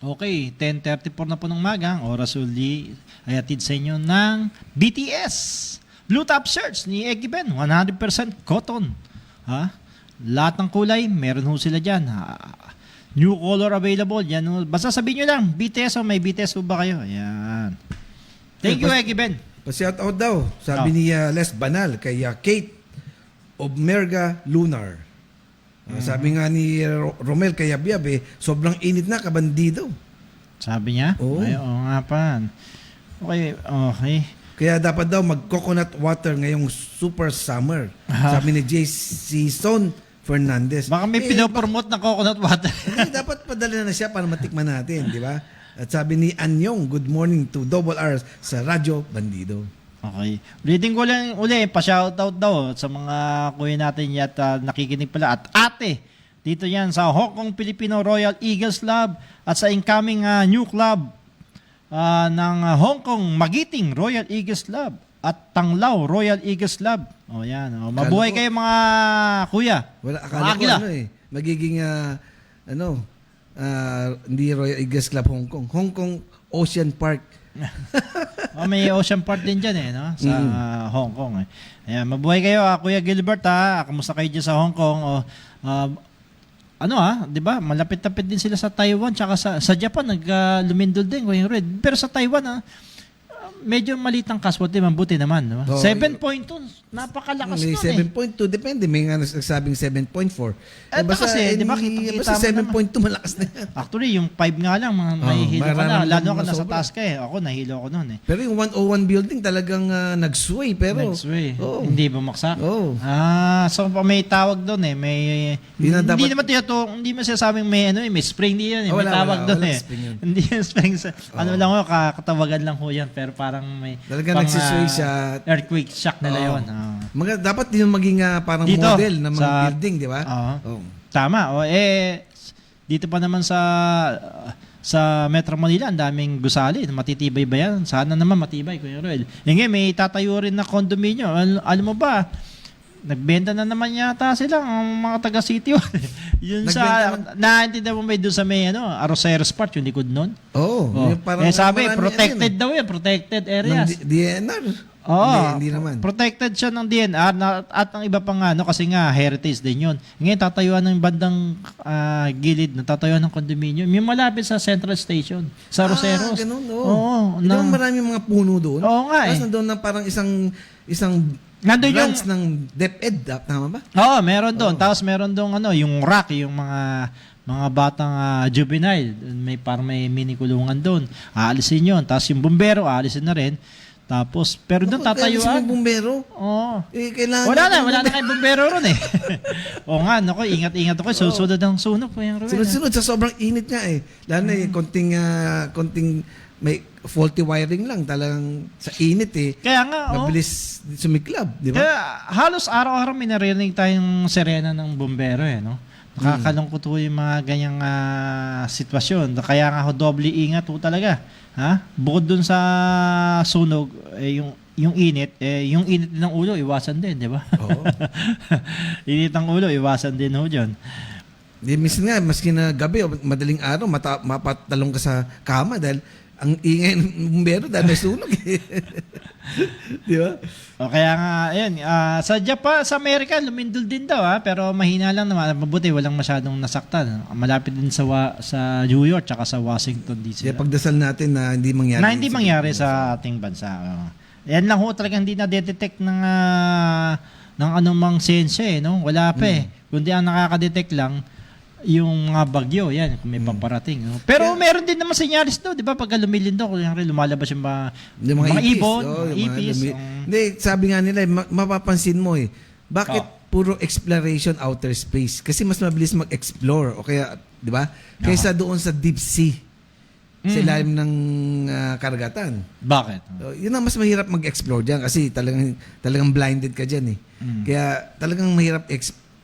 Okay, 10:34 na po ng maga. Ang oras uli ay hatid sa inyo ng BTS. Blue Top Shirts ni Eggy Ben, 100% cotton. Ha? Lahat ng kulay, meron ho sila dyan. New color available. Yan ho. Basta sabihin nyo lang, BTS o may BTS po ba kayo? Ayan. Thank you, Eggy Ben. Pa-shout out daw, sabi ni Les Banal kay Kate Obmerga Lunar. Sabi nga ni Romel kay Abiab, sobrang init na, kabandido. Sabi niya? Oo. Ay, oo nga pa. Okay. Kaya dapat daw mag-coconut water ngayong super summer. Sabi ni JC Son Fernandez. Baka may pinopromote na coconut water. Dapat padala na siya para matikman natin, di ba? At sabi ni Anyong, good morning to Double R sa Radyo Bandido. Okay. Ulitin ko lang uli, pa-shoutout daw sa mga kuya natin at nakikinig pala. At ate, dito yan sa Hong Kong Filipino Royal Eagles Club at sa incoming new club ng Hong Kong Magiting Royal Eagles Club at Tanglao Royal Eagles Club. O yan. Mabuhay kayo mga kuya. Wala, akala ko magiging hindi Royal Eagles Club Hong Kong. Hong Kong Ocean Park. May Ocean Park din dyan no? Sa Hong Kong. Ayan, mabuhay kayo Kuya Gilbert Kamusta kayo dyan sa Hong Kong? Di ba? Malapit-lapit din sila sa Taiwan tsaka sa Japan lumindol din Kuya Red. Pero sa Taiwan medyo maliit ang casualty, mabuti naman. Diba? 7.2, napakalakas nun 7.2, depende. May nga nagsasabing 7.4. Basta kasi, di ba, kita 7.2 malakas na yan. Actually, yung 5 nga lang, mahihilo ka na. Lalo ka nasa taas ka Ako, nahilo ako nun Pero yung 101 building talagang nag-sway. Hindi bumaksak. So may tawag doon hindi naman sinasabing may spring din yun may tawag doon Hindi yung spring. Lang ho, katawagan lang ho yan. Pero parang may talagang nagsisway siya. Earthquake shock nila yun. Dapat din maging parang dito, model ng mga building, di ba? Tama. Dito pa naman sa Metro Manila, ang daming gusali. Matitibay ba yan? Sana naman matibay, Kuya Roel. Ngayon, may tatayo rin na condominium. Alam mo ba, nagbenta na naman yata sila ang mga taga City Hall. Yun naintindihan mo ba doon sa may Arroceros Park, yung likod nun? Sabi, protected daw yan, protected areas. DNR? Hindi naman. Protected siya ng DNR at ang iba pang kasi nga heritage din yun. Ngayon tatayuan ng bandang gilid na tatayuan ng condominium. Yung malapit sa Central Station, sa Arroceros. Ganun, Di ba maraming mga puno doon? Oo nga Tapos nandun na parang isang nandun branch ng DepEd, tama ba? Meron doon. Tapos meron doon yung rock, yung mga mga batang juvenile, may mini kulungan doon. Aalisin 'yon. Tapos yung bumbero, aalisin na rin. Tapos pero doon tatayuan. Yung bumbero. Oo. Kailangan Wala na kayong bumbero ron eh. Oo nga, nako, ingat-ingat ako. Susunod ang sunog ko yung Ruel. Sunod-sunod sa sobrang init nga eh. Lalo na konting may faulty wiring lang talagang sa init eh. Kaya nga, mabilis sumiklab, di ba? Kaya halos araw-araw may narinig tayong sirena ng bumbero eh, no? Nakakalungkot ho yung mga ganyang sitwasyon. Kaya nga ho, doble ingat ho talaga. Ha? Bukod dun sa sunog, yung init, yung init ng ulo, iwasan din, di ba? Oo. Init ng ulo, iwasan din ho dyan. Di, minsan nga, maski na gabi o madaling araw, mapatalong ka sa kama dahil ang ingay ng bumbero dahil may sunog eh. Di ba? O kaya nga, ayan, sa Japan, sa Amerika, lumindol din daw pero mahina lang naman. Mabuti, walang masyadong nasaktan. Malapit din sa New York tsaka sa Washington DC. Kaya pagdasal natin na hindi mangyari. Na hindi mangyari sa ating bansa. Yan lang ho, talagang hindi na-detect ng anumang sensya no? Wala pa Kundi ang nakaka-detect lang, yung mga bagyo, yan, kung may paparating. No? Pero meron din naman senyalis daw, di ba? Pagka lumilindol, lumalabas yung mga ibon, ipis. Hindi, sabi nga nila, mapapansin mo bakit puro exploration outer space? Kasi mas mabilis mag-explore, o kaya, di ba? Kaysa doon sa deep sea, sa ilalim ng karagatan. Bakit? Yun ang mas mahirap mag-explore dyan kasi talagang blinded ka dyan Kaya talagang mahirap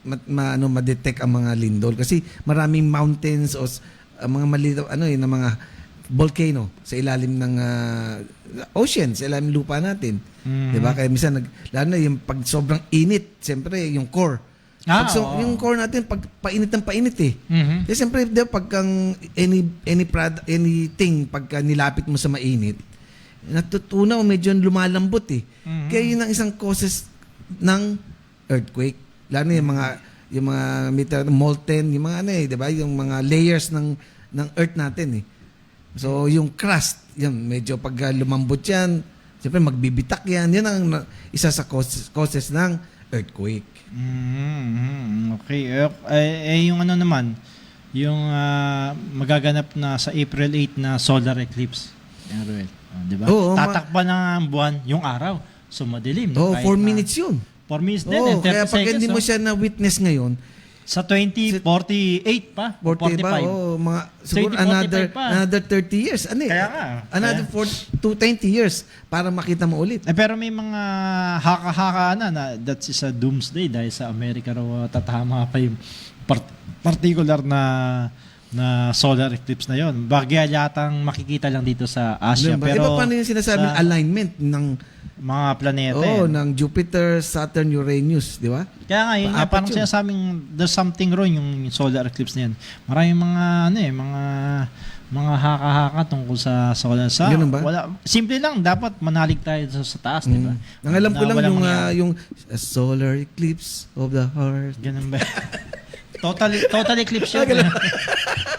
ma-detect ang mga lindol kasi maraming mountains o mga malinaw na mga volcano sa ilalim ng ocean, sa ilalim ng lupa natin. 'Di ba? Kaya minsan lalo na yung pag sobrang init, siyempre yung core. Yung core natin pag painit ng painit Kasi siyempre pag anything pagka nilapit mo sa mainit, natutunaw medyo lumalambot Kaya yun ang isang causes ng earthquake. Lalo yung mga molten, yung mga di ba? Yung mga layers ng earth natin So yung crust, yan medyo pag lumambot yan, siyempre magbibitak yan. Yan ang isa sa causes ng earthquake. Okay. Yung ano naman, yung magaganap na sa April 8 na solar eclipse. Yan, Ruel. Di ba? Tatakpan ng buwan yung araw. So madilim. 4 minutes yun. 4 minutes din. Kaya pag hindi mo siya na-witness ngayon, sa 2048 pa? 45? Siguro another 30 years. Kaya nga. Another 20 years para makita mo ulit. Pero may mga haka-haka na that is a doomsday dahil sa Amerika raw tatama pa yung particular na solar eclipse na yon. Bagya yatang makikita lang dito sa Asia. Pero iba paano yung sinasabing alignment ng mga planeta. Ng Jupiter, Saturn, Uranus, di ba? Kaya nga, yun parang sinasabing there's something wrong yung solar eclipse na yun. Maraming mga haka-haka tungkol sa solar. Simple lang, dapat manalig tayo sa taas, di ba? Ang alam ko lang yung solar eclipse of the heart. Ganun ba? Total eclipse yun.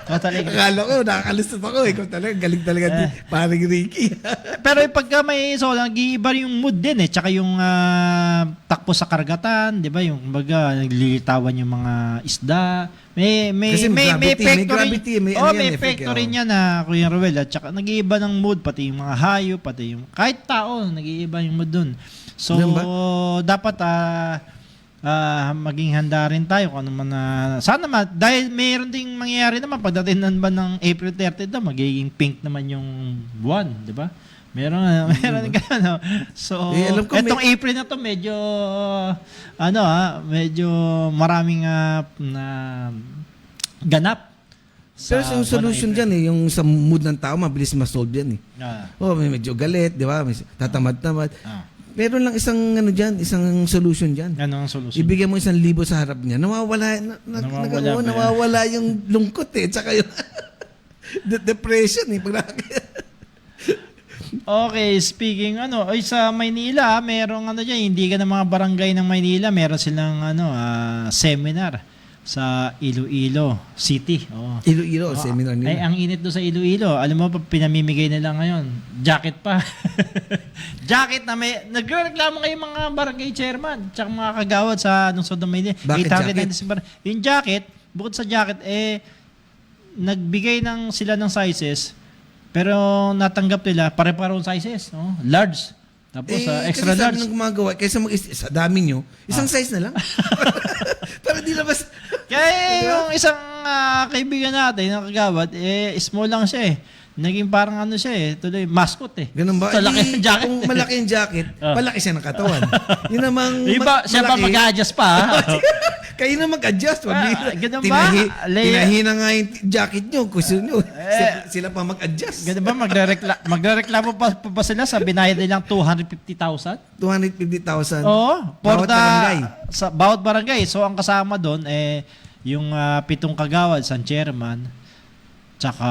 Total eclipse. Akala ko, nakakalusot ako kung talaga, galing talaga parang Ricky. Pero pagka may solar, nag-iiba yung mood din Tsaka yung takbo sa karagatan, di ba? Yung baga, naglilitawan yung mga isda. May epekto rin yan na Kuya Ruel. At saka nag-iiba ng mood, pati yung mga hayop, pati yung kahit tao, nag-iiba yung mood dun. So, dapat maging handa rin tayo kung ano man sana dahil mayroon ding mangyayari naman pagdating naman ng April 30 magiging pink naman yung buwan, di ba? Meron gano'n. So, etong April na to medyo medyo maraming ganap. Pero yung solution dyan yung sa mood ng tao, mabilis ma-solve yan medyo galit, di ba? Tatamad-tamad. Meron lang isang solution dyan. Ano ang solution? Ibigay mo 1,000 sa harap niya. Nawawala yung lungkot tsaka yung depression Okay, speaking sa Maynila, merong diyan, hindi ka ng mga barangay ng Maynila, meron silang seminar sa Iloilo City. Iloilo, seminar nila. Ay, ang init doon sa Iloilo. Alam mo, pinamimigay nila ngayon. Jacket pa. Jacket na may... Nagreklamo kayo mga barangay chairman tsaka mga kagawad sa Sodo Maynila. Bakit jacket? Yung jacket, bukod sa jacket, nagbigay sila ng sizes, pero natanggap nila pare-parehong sizes, no? Large. Tapos extra kasi large. sabi ng gumagawa, kaysa sa dami nyo, isang size na lang. Para di labas. Kaya yung isang kaibigan natin, na kagawad, small lang siya eh. Naging parang ano siya eh, tuloy mascot eh. Ganun ba? Sa laki ng jacket. Kung malaki yung jacket, palaki siya ng katawan. Yun namang Siya pa mag-adjust pa ha? Kayo na mag-adjust. Ganun ba? Tinahi na nga yung jacket nyo. Gusto nyo. Sila pa mag-adjust. Ganun ba? Magreklamo pa sila sa binayad nilang 250,000? 250,000. Oo. Bawat barangay. Sa bawat barangay. So, ang kasama doon, yung 7 kagawad, sa chairman, tsaka,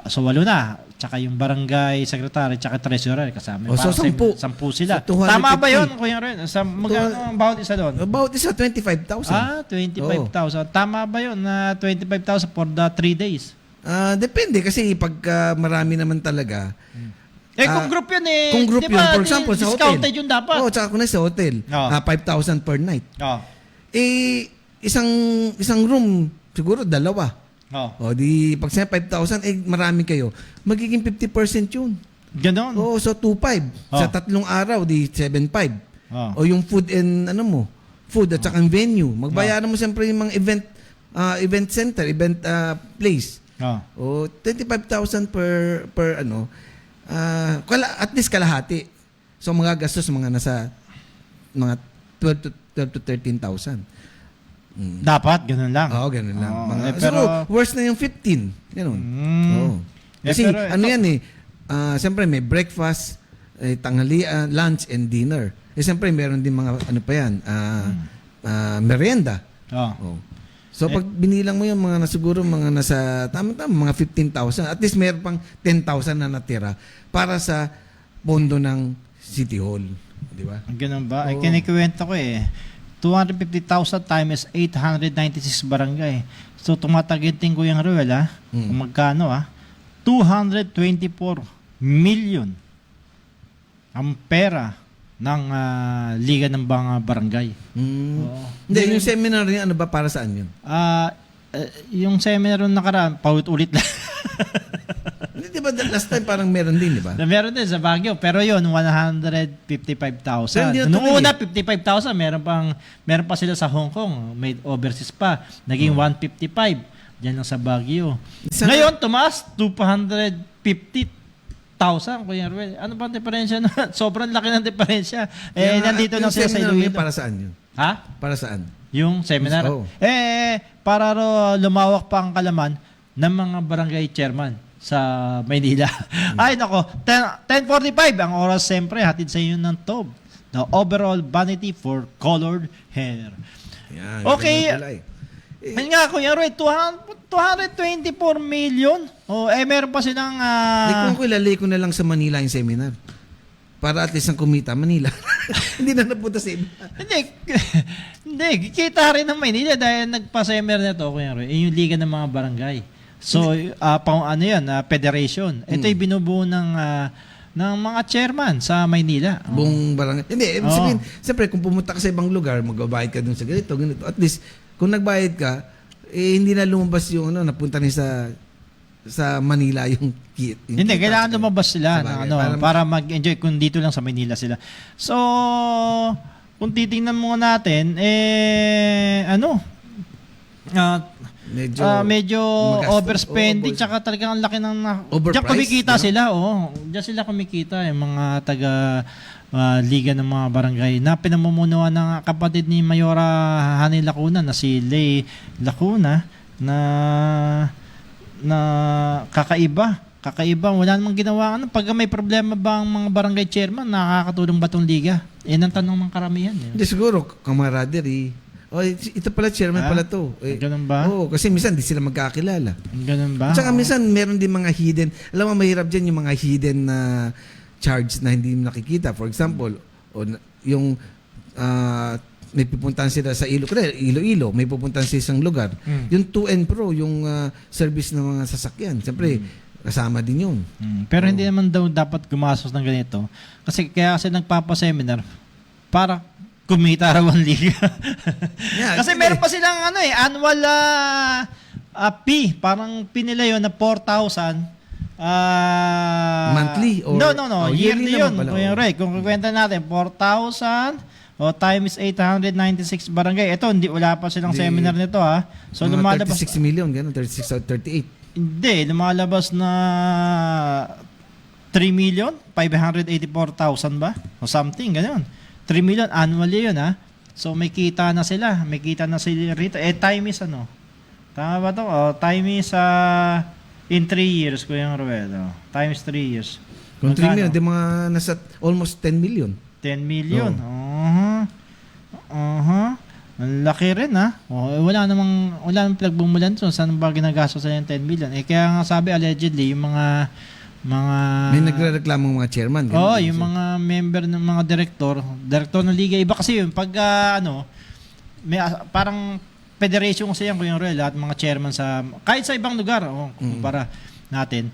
so 8 na. Tsaka yung barangay secretary, tsaka treasurer kasama. So 10 sila. So, 250. Tama ba yun, Kuya Ren? Magkano ang bawat isa doon? Bawat isa, 25,000. 25,000. Tama ba yun na 25,000 for the 3 days? Depende kasi pag marami naman talaga. Kung group yun Kung group diba, yun, for example, sa hotel. discounted yun dapat. Oo, tsaka kung sa hotel, 5,000 per night. Isang room, siguro 2. O di, pag siya 5,000, marami kayo. Magiging 50% yun. Ganon. Oo, so 2,500. Sa 3 araw, di 7,500. O yung food and food at saka ang venue. Magbayaran mo siyempre yung mga event center, event place. O 25,000 per at least kalahati. So mga gastos mga nasa mga 12 to 13,000. Dapat, ganun lang. Oo, ganun lang. Pero worse na yung 15. Ganun. Kasi yan siyempre may breakfast, tanghalian, lunch, and dinner. Siyempre meron din mga merienda. So pag binilang mo yung mga siguro mga nasa mga 15,000, at least meron pang 10,000 na natira para sa pondo ng City Hall. Di ba? Ganun ba? Kinikwento ko 250,000 times 896 barangay. So, tumataginting ko yung Ruel, kung magkano, 224 million ang pera ng Liga ng mga Barangay. Hindi, yung seminar niya, ano ba, para saan yun? Yung seminar nung nakaraan, paulit-ulit lang. Hindi, di ba, last time parang meron din, di ba? Meron din sa Baguio, pero yun, 155,000. Noong una, 55,000, meron pa sila sa Hong Kong, may overseas pa, naging 155, dyan lang sa Baguio. Ngayon, tumaas, 250,000, Kuya Ruel. Ano ba ang diferensya? Sobrang laki ng diferensya. Nandito lang sila sa Iloilo. Para saan yun? Ha? Para saan? Yung seminar? Para lumawak pa ang kalaman ng mga barangay chairman sa Maynila. Ay, nako. 10:45 ang oras, siyempre. Hatid sa inyo ng TOB. The overall vanity for colored hair. Yan, okay. Ayun nga, Kuya Roy, 224 million. Meron pa silang... Kung ilalay ko na lang sa Manila yung seminar. Para at least ang kumita, Manila. Hindi na napunta sa iba. Hindi, kita rin ng Manila dahil nagpa-seminar na ito, Kuya Roy, yung Liga ng mga Barangay. So, federation. Ito yung binubuo ng mga chairman sa Maynila. Buong barangay. Hindi, sabihin, siyempre, kung pumunta ka sa ibang lugar, magbabayad ka dun sa ganito. At least, kung nagbayad ka, hindi na lumabas yung napunta niya sa Manila yung hindi, kailangan lumabas sila para mag-enjoy kung dito lang sa Manila sila. So, kung titingnan mo natin, medyo overspending tsaka talagang ang laki ng diyan kumikita sila diyan sila kumikita yung mga taga Liga ng mga Barangay na pinamumunuan ng kapatid ni Mayora Hani Lacuna na si Lay Lacuna na kakaiba wala namang ginawa pag may problema ba ang mga barangay chairman nakakatulong ba tong liga ang tanong ng karamihan hindi siguro camaraderie. Ito pala, chairman pala to. Ganun ba? Oo, kasi minsan di sila magkakilala. Ganun ba? At saka minsan meron din mga hidden, alam mo mahirap dyan yung mga hidden na charge na hindi mo nakikita. For example, yung may pupuntahan sila sa Iloilo, may pupuntahan sa isang lugar. Yung to and fro, yung service ng mga sasakyan. Siyempre, kasama din yun. Pero hindi naman daw dapat gumastos ng ganito. Kasi kaya kasi nagpapaseminar para kumita raw ang liga. Kasi meron pa silang annual P, parang pinila yun na 4,000. Monthly or- No. Oh, yearly yearly yun. naman pala, Kuya oh. Ray, kung kukwenta natin, 4,000 times 896 barangay. Ito, wala pa silang Hindi. seminar nito ha. So Mga lumalabas 36 million, gano'n, 36 or 38. Hindi, lumalabas na 3,584,000 ba? O something, gano'n. 3 million annually yun ha. So may kita na sila. May kita na sila rito. Time is ano? Tama ba to? Time is in 3 years, Kuya Ruel. Times 3 years. Kung 3 million, Magkano? di mga nasa almost 10 million. 10 million. Oh. Ang laki rin ha. Wala namang pinagbumulan to. Saan ba ginagastos sa 10 million? Kaya nga sabi allegedly yung mga May nagrereklamong mga chairman. ganun. yung mga member ng mga direktor ng liga. Iba kasi yun pag may parang federation kasi yan Kuya Roel, lahat mga chairman kahit sa ibang lugar, kumpara natin,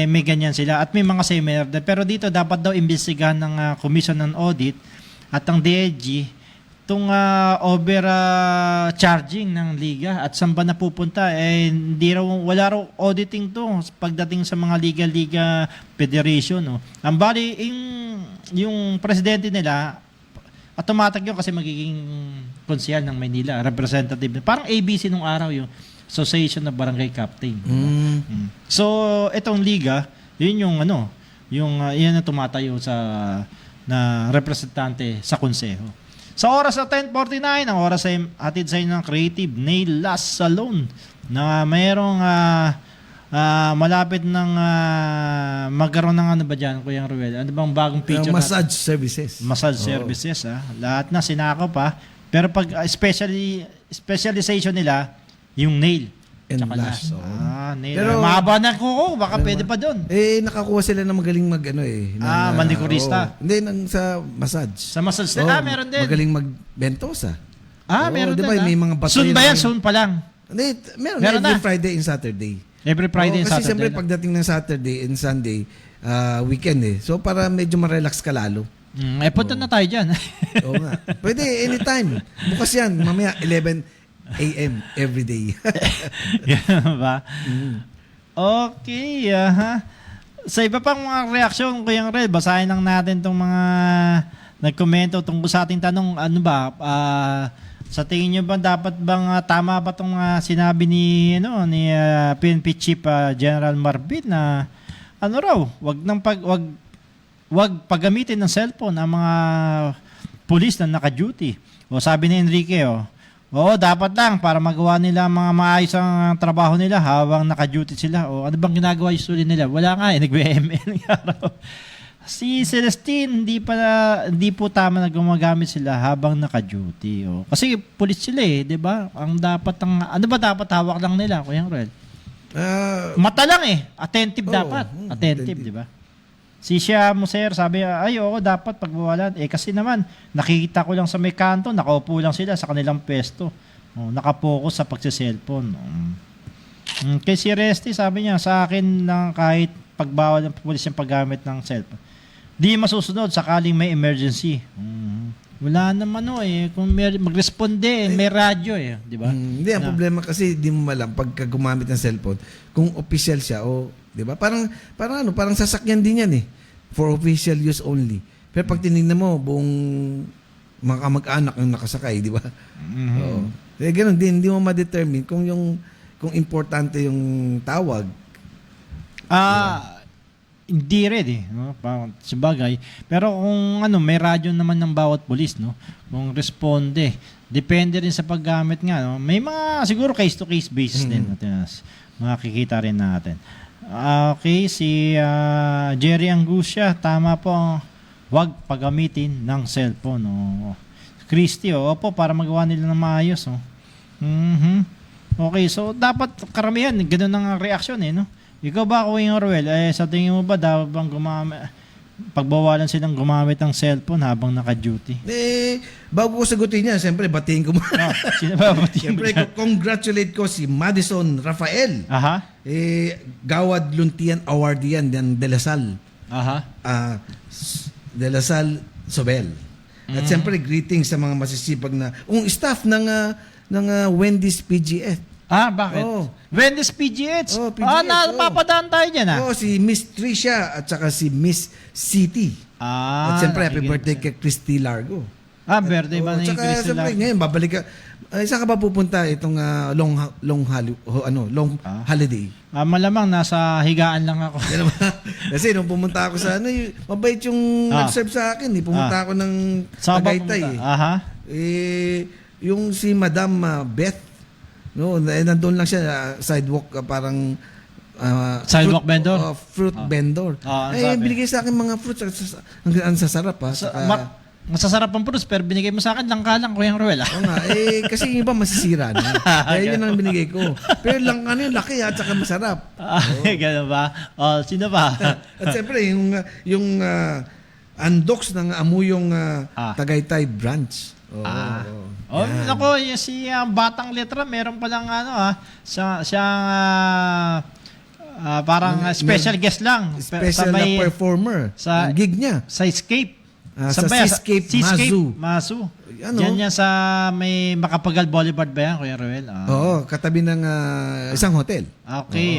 may ganyan sila at may mga seminar. Pero dito dapat daw imbestigahan ng Commission on Audit at ng DLG itong charging ng liga at saan ba napupunta wala raw auditing to pagdating sa mga liga federation, no. Ang bali yung presidente nila automatic yun kasi magiging konsehal ng Maynila, representative. Parang ABC nung araw yung Association of Barangay Captain. So itong liga, yun yung yan ang tumatayo na representante sa konseho. Sa oras na 10:49, ang oras ay hatid sa inyo ng Creative Nail Last Salon na mayroong malapit ng magkaroon ng ano ba dyan, Kuya Ruel? Ano bang bagong feature? Massage services. Massage services. Lahat na sinakop Pero pag specialization nila, yung nail. And Tsaka lash. nail. Pero- mahaba na kuko, baka pwede pa doon. Nakakuha sila ng magaling manikurista. Hindi, sa massage. Sa massage meron din. Magaling magbentosa. Meron di din. ba, may mga bato Soon yun ba yan? na- Soon pa lang. Hindi, meron Meron every na. Friday and Saturday. Every Friday and Kasi Saturday. siyempre pagdating ng Saturday and Sunday, weekend So para medyo ma-relax ka lalo. Punta na tayo dyan. Oo nga. Pwede, anytime. Bukas yan, mamaya 11 a.m. every day. Ganun ba? Okay. Sa iba pang mga reaksyon, Kuya Rel, basahin lang natin itong mga nagkomento tungkol sa ating tanong, sa tingin nyo ba dapat bang tama ba itong sinabi ni PNP Chief General Marbit na wag paggamitin ng cellphone ang mga pulis na naka-duty. O sabi ni Enrique, dapat lang para magawa nila mga maayos ang trabaho nila habang naka-duty sila. O ano bang ginagawa usually nila? Wala nga nag-BML ng araw. Si Celestine, hindi po tama na gumagamit sila habang naka-duty. Kasi pulis sila di ba? Ano ba dapat hawak lang nila, Kuya Ruel? Mata lang attentive dapat. Attentive, di ba? Si Shia Muser sabi, dapat pagbawalan. Kasi naman, nakikita ko lang sa may kanto, nakaupo lang sila sa kanilang pwesto. Nakapokus sa pagsiselfone. Kay si Resty, sabi niya, sa akin lang kahit pagbawal ng pulis yung paggamit ng cellphone. Di masusunod sakaling may emergency. Wala naman kung mag-responde, may radyo di ba? Hindi, ang problema kasi di mo malam pagka gumamit ng cellphone kung official siya di ba? Parang sasakyan din yan for official use only. Pero pag tinignan mo, buong mga kamag-anak ang nakasakay, di ba? Ganun din, hindi mo ma-determine kung importante yung tawag. Hindi rin sabagay. Pero kung may radyo naman ng bawat pulis, kung responde, depende rin sa paggamit nga. May mga siguro case-to-case basis din natin. Makikita rin natin. Okay, si Jerry Angustia, tama po, wag paggamitin ng cellphone. Christy, opo, para magawa nila ng maayos. Okay, so dapat karamihan, ganun ang reaksyon Ikaw ba, Kuya Ruel, sa tingin mo ba dapat bang pagbawalan silang gumamit ng cellphone habang naka-duty? Bago ko sagutin yan, siyempre batiin ko muna. Sino ba batiin mo Siyempre, congratulate ko si Madison Rafael. Gawad Luntian Award yan ng De La Salle. De La Salle Sobel. At siyempre, greetings sa mga masisipag na staff ng Wendy's PGF. Bakit? Oh. Wendy's PGH. Oh, PGH, napapadaan tayo dyan Si Miss Tricia at saka si Miss City. At siyempre, happy birthday kay Christy Largo. Birthday ba ni Tsaka Crystal? siyempre, ngayon, babalik ka. Saan ka ba pupunta itong long holiday? Malamang nasa higaan lang ako. Yan naman. Kasi nung pumunta ako sa mabait yung nag-serve sa akin. Pumunta ako ng Saan ba Tagaytay. pumunta? Yung si Madam Beth, nandun lang siya, sidewalk, parang Sidewalk fruit, vendor? Fruit vendor. Sabi. Binigay sa akin mga fruits. Ang sasarap ha. Masasarap ang fruits, pero binigay mo sa akin langka lang, Kuya Ruel. Oo nga, kasi yung iba masisira na. Kaya yun ang binigay ko. Pero lang laki at saka masarap. Ganun ba? Sino ba? At siyempre, yung undox ng Amuyong Tagaytay branch. Nako, si Batang Letra, meron palang siyang parang special guest lang. Special na performer. Sa gig niya. Sa Escape. Sa Seascape Mazu. Diyan yan sa may Macapagal Boulevard ba yan, Kuya Ruel? Oo, katabi ng isang hotel. Okay,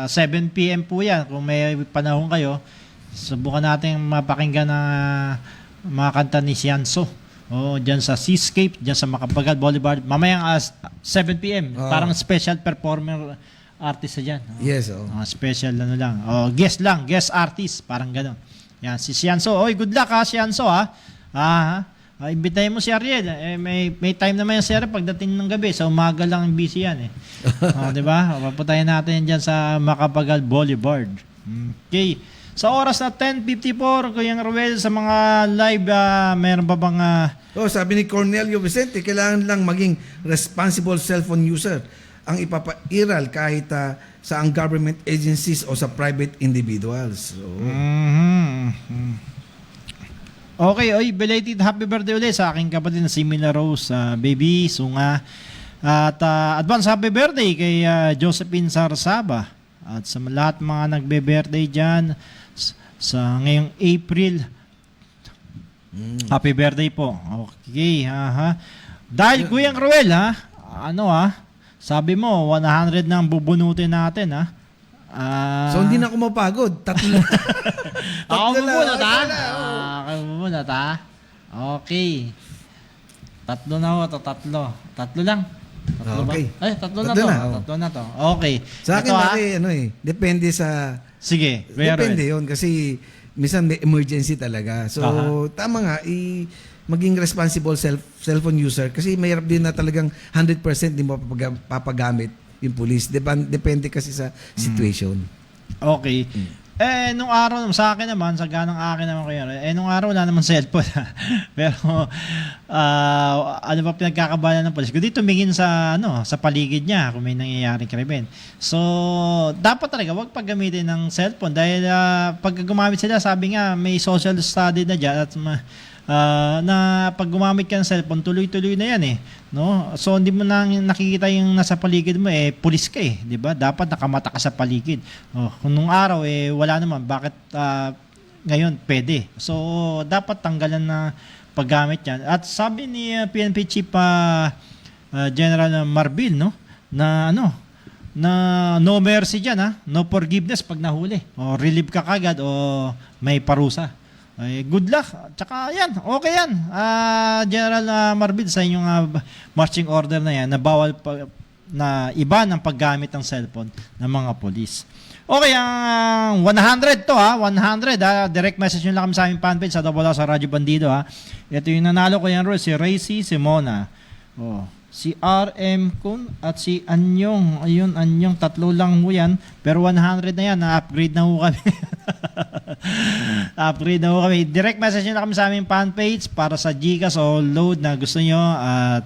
7 p.m. po yan. Kung may panahon kayo, subukan natin mapakinggan ng mga kanta ni Sianso. Diyan sa Seascape, diyan sa Macapagal Boulevard. Mamayang 7 p.m. Parang special performer artist na dyan. Yes, special lang. Guest artist, parang gano'n. Yan, si Sianso. Good luck Sianso imbitahin mo si Ariel. May time naman yan si Ariel pagdating ng gabi. Sa umaga lang busy yan di ba? Paputayin natin dyan sa Macapagal Boulevard. Okay. Sa oras na 10:54, Kuya Ruel, sa mga live, meron ba bang... sabi ni Cornelio Vicente, kailangan lang maging responsible cellphone user ang ipapairal kahit sa ang government agencies o sa private individuals. Okay, belated happy birthday ulit sa aking kapatid na si Mila Rose, baby, sunga. At advance happy birthday kay Josephine Sarsaba. At sa lahat mga nagbe-birthday dyan sa ngayong April. Happy birthday po. Okay, Dahil Kuya Ruel, sabi mo, 100 na ang bubunutin natin, so, hindi na ako mapagod. Tatlo bubunot, bubunot, Okay. Tatlo na ako, Tatlo lang. Okay. Tatlo na to. Okay. Sa akin, depende sa... Sige. Depende yun kasi minsan may emergency talaga. So, tama nga, maging responsible cellphone user kasi mahirap din na talagang 100% di mo papagamit yung police. Depende kasi sa situation. Okay. Nung araw, sa akin naman, sa ganang akin naman kuya, nung araw wala naman cellphone. Pero, ano ba pinagkakabalan ng polis? Kundi tumingin sa paligid niya kung may nangyayaring krimen. So, dapat talaga wag paggamitin ng cellphone dahil pag gumamit sila, sabi nga, may social study na dyan at na pag gumamit ka ng cellphone, tuloy-tuloy na yan no? So hindi mo na nakikita yung nasa paligid mo pulis ka di ba? Dapat nakamata ka sa paligid. Kung nung araw wala naman, bakit ngayon pwede? So dapat tanggalan na paggamit yan. At sabi ni PNP Chief General Marbil na no mercy dyan no forgiveness pag nahuli. Relieve ka kagad o may parusa. Good luck. Tsaka yan, okay yan. General Marbil, sa inyong marching order na yan, na bawal na iba ng paggamit ng cellphone ng mga polis. Okay, ang 100 to 100 direct message nyo lang kami sa aming fanpage sa Double sa Radyo Bandido Ito yung nanalo ko yan, si Racy Simona. Si RM Kun at si Anyong. Ayun, Anyong, tatlo lang mo yan. Pero 100 na yan, na-upgrade na ho kami. Upgrade na ho kami. Direct message nyo na kami sa aming fanpage para sa Gcash o load na gusto nyo. At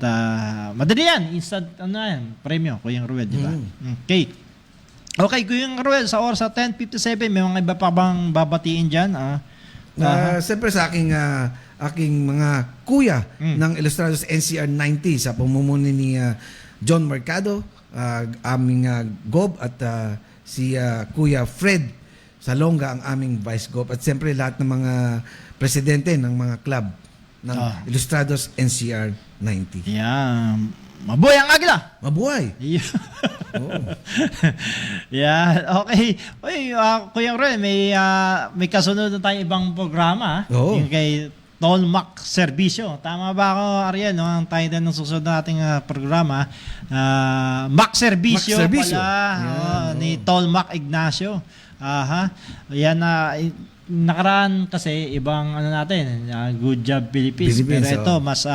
madali yan. Instant, premyo, Kuya Ruel, di ba? Okay. Okay, Kuya Ruel, sa oras sa 10:57, may mga iba pa bang babatiin dyan? Siyempre sa aking mga kuya ng Ilustrados NCR 90 sa pamumuno ni John Mercado, aming Gob at si Kuya Fred Salonga ang aming Vice Gob at siyempre lahat ng mga presidente ng mga club ng Ilustrados NCR 90. Yeah. Mabuhay ang agila! Mabuhay. Yan, okay. Uy, Kuya Ren, may kasunod na tayo ibang programa. Oo. Yung kay Tolmac Servisyo. Tama ba ako, Ariel? No? Ang title ng susunod nating programa. Mac Servisyo Mac Servisyo. pala. Ni Tolmac Ignacio. Aha. Yan na... nakaraan kasi ibang natin, Good Job Philippines. Pero ito mas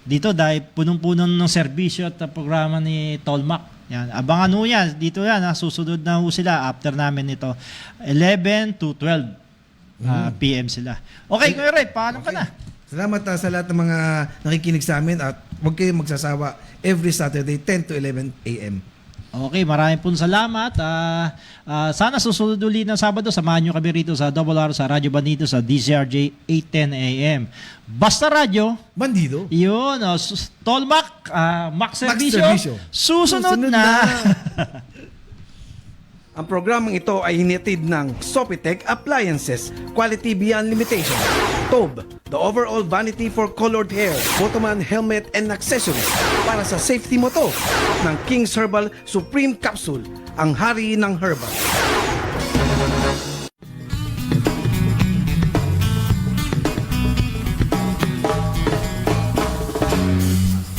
dito dahil punong-puno ng serbisyo at programa ni Tolmac. Yan, abangan ho yan. Dito yan, susunod na ho sila after namin ito. 11 to 12 PM sila. Okay, Kuya Ray, paano ka na? Salamat sa lahat ng mga nakikinig sa amin at huwag kayong magsasawa every Saturday 10 to 11 AM. Okay, maraming pong salamat. Sana susunod ulit ng Sabado, samahan nyo kami rito sa Double R sa Radyo Bandido sa DCRJ 810 AM. Basta Radyo. Bandido? Yun, Tolmac, Mac Servisyo. Susunod na. Ang programang ito ay hinitid ng Sopitech Appliances, Quality Beyond Limitation. Tob, the overall vanity for colored hair, Botoman helmet and accessories para sa safety mo to. Ng King's Herbal Supreme Capsule, ang hari ng herbal.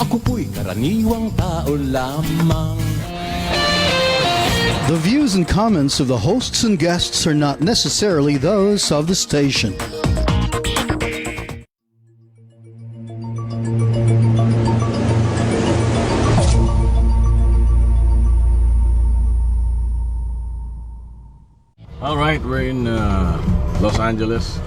Ako po'y karaniwang tao lamang. The views and comments of the hosts and guests are not necessarily those of the station. All right, we're in Los Angeles.